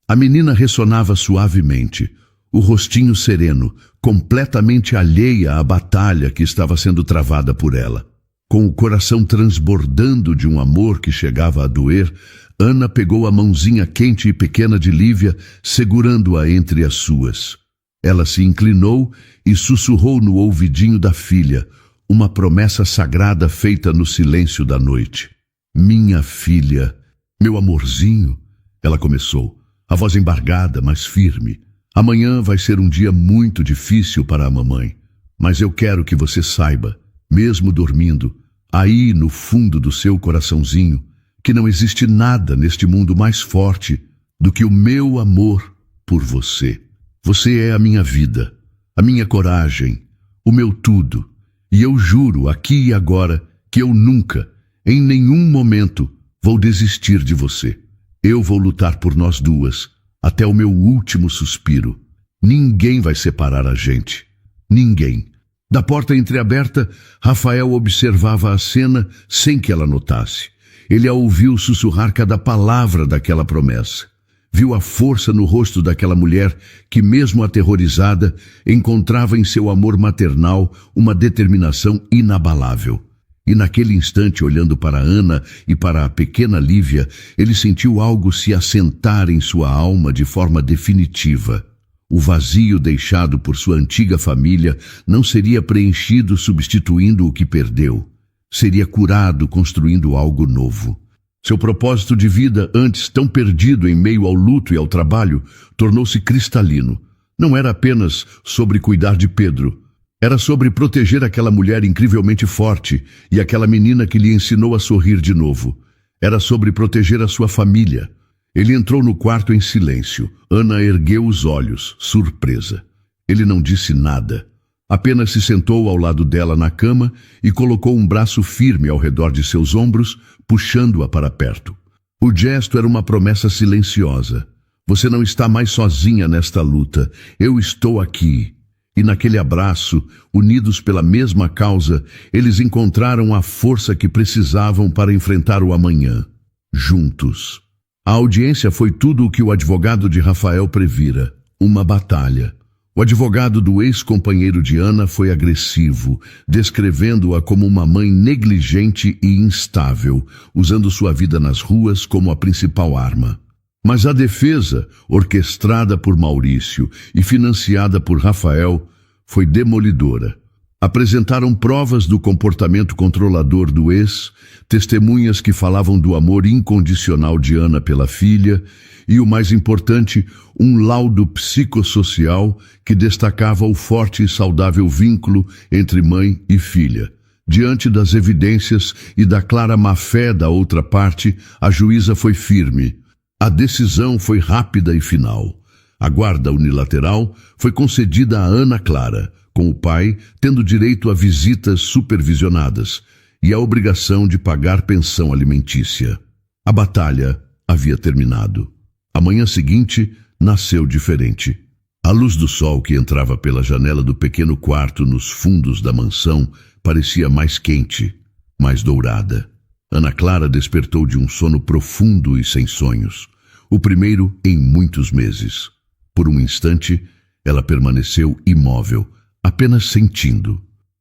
A menina ressonava suavemente, o rostinho sereno, completamente alheia à batalha que estava sendo travada por ela. Com o coração transbordando de um amor que chegava a doer, Ana pegou a mãozinha quente e pequena de Lívia, segurando-a entre as suas. Ela se inclinou e sussurrou no ouvidinho da filha, uma promessa sagrada feita no silêncio da noite. Minha filha, meu amorzinho, ela começou, a voz embargada, mas firme. Amanhã vai ser um dia muito difícil para a mamãe, mas eu quero que você saiba, mesmo dormindo, aí no fundo do seu coraçãozinho, que não existe nada neste mundo mais forte do que o meu amor por você. Você é a minha vida, a minha coragem, o meu tudo. E eu juro aqui e agora que eu nunca, em nenhum momento, vou desistir de você. Eu vou lutar por nós duas, até o meu último suspiro. Ninguém vai separar a gente. Ninguém. Da porta entreaberta, Rafael observava a cena sem que ela notasse. Ele a ouviu sussurrar cada palavra daquela promessa. Viu a força no rosto daquela mulher que, mesmo aterrorizada, encontrava em seu amor maternal uma determinação inabalável. E naquele instante, olhando para Ana e para a pequena Lívia, ele sentiu algo se assentar em sua alma de forma definitiva. O vazio deixado por sua antiga família não seria preenchido substituindo o que perdeu. Seria curado construindo algo novo. Seu propósito de vida, antes tão perdido em meio ao luto e ao trabalho, tornou-se cristalino. Não era apenas sobre cuidar de Pedro. Era sobre proteger aquela mulher incrivelmente forte e aquela menina que lhe ensinou a sorrir de novo. Era sobre proteger a sua família. Ele entrou no quarto em silêncio. Ana ergueu os olhos, surpresa. Ele não disse nada. Apenas se sentou ao lado dela na cama e colocou um braço firme ao redor de seus ombros, puxando-a para perto. O gesto era uma promessa silenciosa. Você não está mais sozinha nesta luta. Eu estou aqui. E naquele abraço, unidos pela mesma causa, eles encontraram a força que precisavam para enfrentar o amanhã. Juntos. A audiência foi tudo o que o advogado de Rafael previra. Uma batalha. O advogado do ex-companheiro de Ana foi agressivo, descrevendo-a como uma mãe negligente e instável, usando sua vida nas ruas como a principal arma. Mas a defesa, orquestrada por Maurício e financiada por Rafael, foi demolidora. Apresentaram provas do comportamento controlador do ex, testemunhas que falavam do amor incondicional de Ana pela filha e, o mais importante, um laudo psicossocial que destacava o forte e saudável vínculo entre mãe e filha. Diante das evidências e da clara má-fé da outra parte, a juíza foi firme. A decisão foi rápida e final. A guarda unilateral foi concedida a Ana Clara, com o pai tendo direito a visitas supervisionadas e a obrigação de pagar pensão alimentícia. A batalha havia terminado. A manhã seguinte nasceu diferente. A luz do sol que entrava pela janela do pequeno quarto nos fundos da mansão parecia mais quente, mais dourada. Ana Clara despertou de um sono profundo e sem sonhos, o primeiro em muitos meses. Por um instante, ela permaneceu imóvel, apenas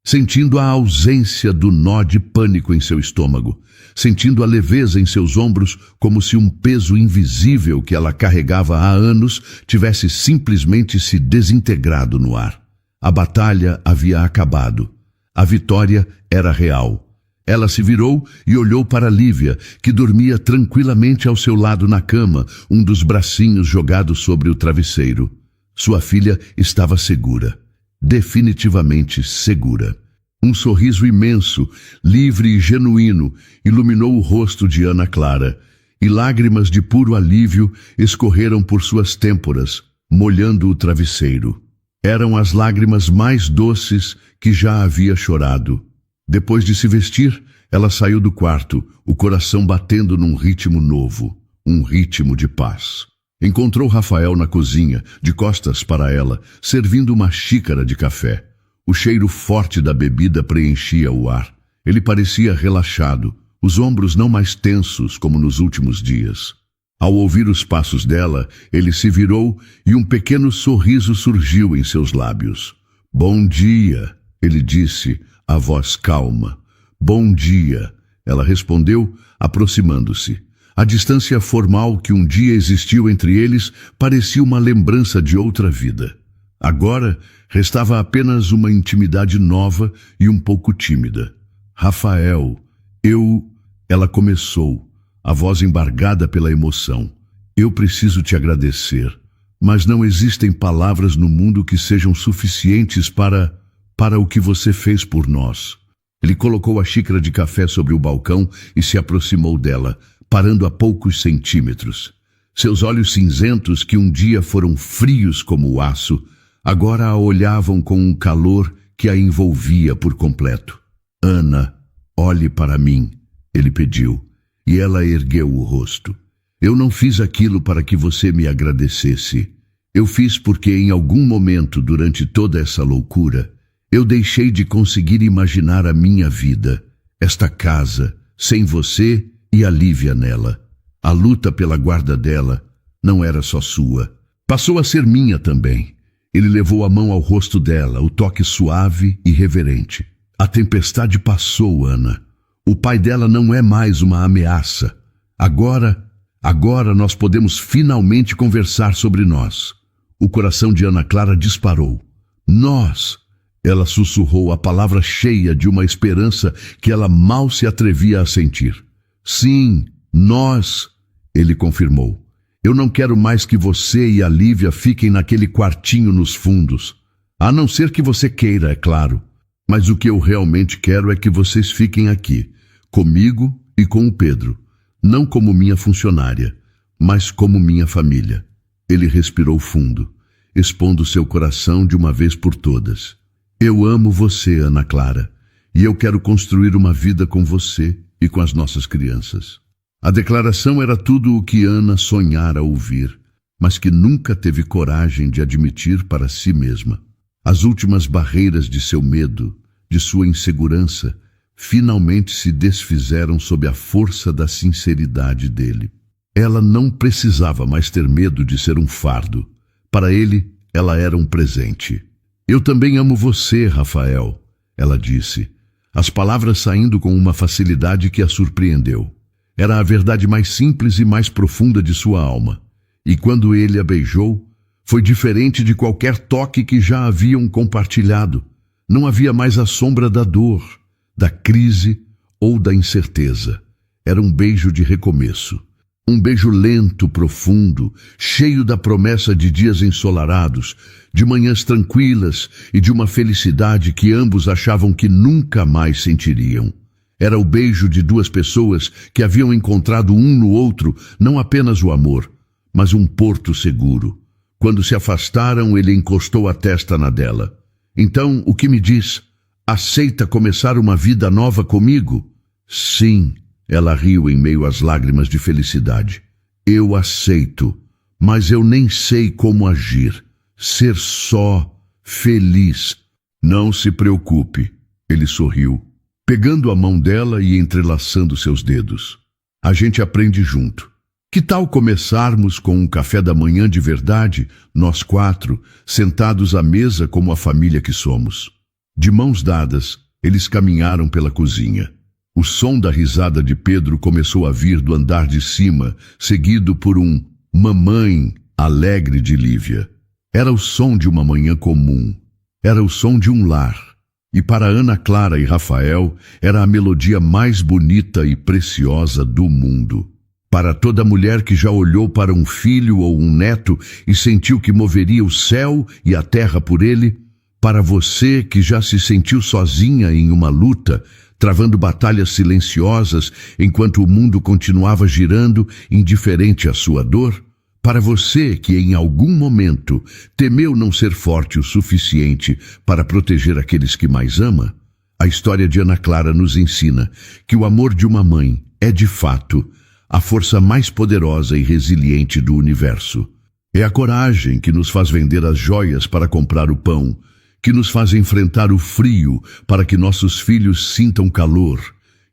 sentindo a ausência do nó de pânico em seu estômago, sentindo a leveza em seus ombros, como se um peso invisível que ela carregava há anos tivesse simplesmente se desintegrado no ar. A batalha havia acabado. A vitória era real. Ela se virou e olhou para Lívia, que dormia tranquilamente ao seu lado na cama, um dos bracinhos jogados sobre o travesseiro. Sua filha estava segura. Definitivamente segura. Um sorriso imenso, livre e genuíno, iluminou o rosto de Ana Clara, e lágrimas de puro alívio escorreram por suas têmporas, molhando o travesseiro. Eram as lágrimas mais doces que já havia chorado. Depois de se vestir, ela saiu do quarto, o coração batendo num ritmo novo, um ritmo de paz. Encontrou Rafael na cozinha, de costas para ela, servindo uma xícara de café. O cheiro forte da bebida preenchia o ar. Ele parecia relaxado, os ombros não mais tensos como nos últimos dias. Ao ouvir os passos dela, ele se virou e um pequeno sorriso surgiu em seus lábios. "Bom dia", ele disse, a voz calma. "Bom dia", ela respondeu, aproximando-se. A distância formal que um dia existiu entre eles parecia uma lembrança de outra vida. Agora, restava apenas uma intimidade nova e um pouco tímida. "Rafael, Ela começou, a voz embargada pela emoção. "Eu preciso te agradecer, mas não existem palavras no mundo que sejam suficientes para o que você fez por nós." Ele colocou a xícara de café sobre o balcão e se aproximou dela, parando a poucos centímetros. Seus olhos cinzentos, que um dia foram frios como o aço, agora a olhavam com um calor que a envolvia por completo. "Ana, olhe para mim", ele pediu, e ela ergueu o rosto. "Eu não fiz aquilo para que você me agradecesse. Eu fiz porque em algum momento, durante toda essa loucura, eu deixei de conseguir imaginar a minha vida, esta casa, sem você e a Lívia nela. A luta pela guarda dela não era só sua. Passou a ser minha também." Ele levou a mão ao rosto dela, o toque suave e reverente. "A tempestade passou, Ana. O pai dela não é mais uma ameaça. Agora nós podemos finalmente conversar sobre nós." O coração de Ana Clara disparou. "Nós!" Ela sussurrou a palavra cheia de uma esperança que ela mal se atrevia a sentir. "Sim, nós!" ele confirmou. "Eu não quero mais que você e a Lívia fiquem naquele quartinho nos fundos. A não ser que você queira, é claro. Mas o que eu realmente quero é que vocês fiquem aqui, comigo e com o Pedro. Não como minha funcionária, mas como minha família." Ele respirou fundo, expondo seu coração de uma vez por todas. "Eu amo você, Ana Clara, e eu quero construir uma vida com você e com as nossas crianças." A declaração era tudo o que Ana sonhara ouvir, mas que nunca teve coragem de admitir para si mesma. As últimas barreiras de seu medo, de sua insegurança, finalmente se desfizeram sob a força da sinceridade dele. Ela não precisava mais ter medo de ser um fardo. Para ele, ela era um presente. "Eu também amo você, Rafael", ela disse, as palavras saindo com uma facilidade que a surpreendeu. Era a verdade mais simples e mais profunda de sua alma. E quando ele a beijou, foi diferente de qualquer toque que já haviam compartilhado. Não havia mais a sombra da dor, da crise ou da incerteza. Era um beijo de recomeço. Um beijo lento, profundo, cheio da promessa de dias ensolarados, de manhãs tranquilas e de uma felicidade que ambos achavam que nunca mais sentiriam. Era o beijo de duas pessoas que haviam encontrado um no outro não apenas o amor, mas um porto seguro. Quando se afastaram, ele encostou a testa na dela. Então, o que me diz? Aceita começar uma vida nova comigo? Sim, ela riu em meio às lágrimas de felicidade. Eu aceito, mas eu nem sei como agir. Ser só, feliz. Não se preocupe, ele sorriu, pegando a mão dela e entrelaçando seus dedos. A gente aprende junto. Que tal começarmos com um café da manhã de verdade, nós 4, sentados à mesa como a família que somos? De mãos dadas, eles caminharam pela cozinha. O som da risada de Pedro começou a vir do andar de cima, seguido por um mamãe alegre de Lívia. Era o som de uma manhã comum. Era o som de um lar. E para Ana Clara e Rafael, era a melodia mais bonita e preciosa do mundo. Para toda mulher que já olhou para um filho ou um neto e sentiu que moveria o céu e a terra por ele, para você que já se sentiu sozinha em uma luta, travando batalhas silenciosas enquanto o mundo continuava girando, indiferente à sua dor, para você que em algum momento temeu não ser forte o suficiente para proteger aqueles que mais ama, a história de Ana Clara nos ensina que o amor de uma mãe é, de fato, a força mais poderosa e resiliente do universo. É a coragem que nos faz vender as joias para comprar o pão, que nos faz enfrentar o frio para que nossos filhos sintam calor,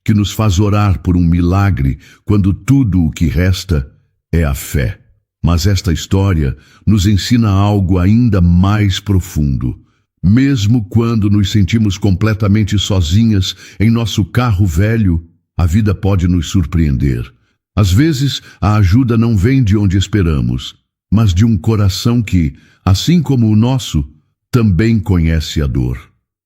que nos faz orar por um milagre quando tudo o que resta é a fé. Mas esta história nos ensina algo ainda mais profundo. Mesmo quando nos sentimos completamente sozinhas em nosso carro velho, a vida pode nos surpreender. Às vezes, a ajuda não vem de onde esperamos, mas de um coração que, assim como o nosso, também conhece a dor.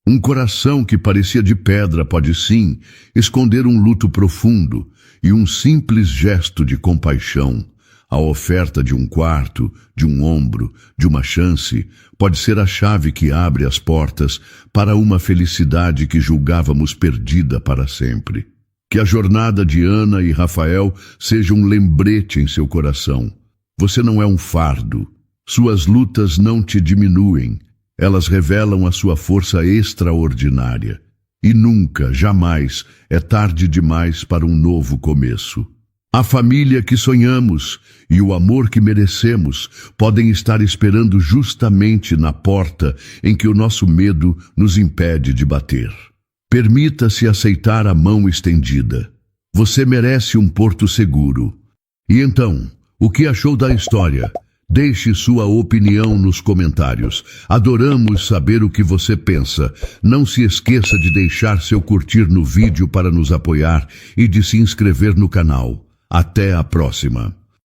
Um coração que parecia de pedra pode sim esconder um luto profundo e um simples gesto de compaixão. A oferta de um quarto, de um ombro, de uma chance, pode ser a chave que abre as portas para uma felicidade que julgávamos perdida para sempre. Que a jornada de Ana e Rafael seja um lembrete em seu coração. Você não é um fardo. Suas lutas não te diminuem. Elas revelam a sua força extraordinária. E nunca, jamais, é tarde demais para um novo começo. A família que sonhamos e o amor que merecemos podem estar esperando justamente na porta em que o nosso medo nos impede de bater. Permita-se aceitar a mão estendida. Você merece um porto seguro. E então, o que achou da história? Deixe sua opinião nos comentários. Adoramos saber o que você pensa. Não se esqueça de deixar seu curtir no vídeo para nos apoiar e de se inscrever no canal. Até a próxima.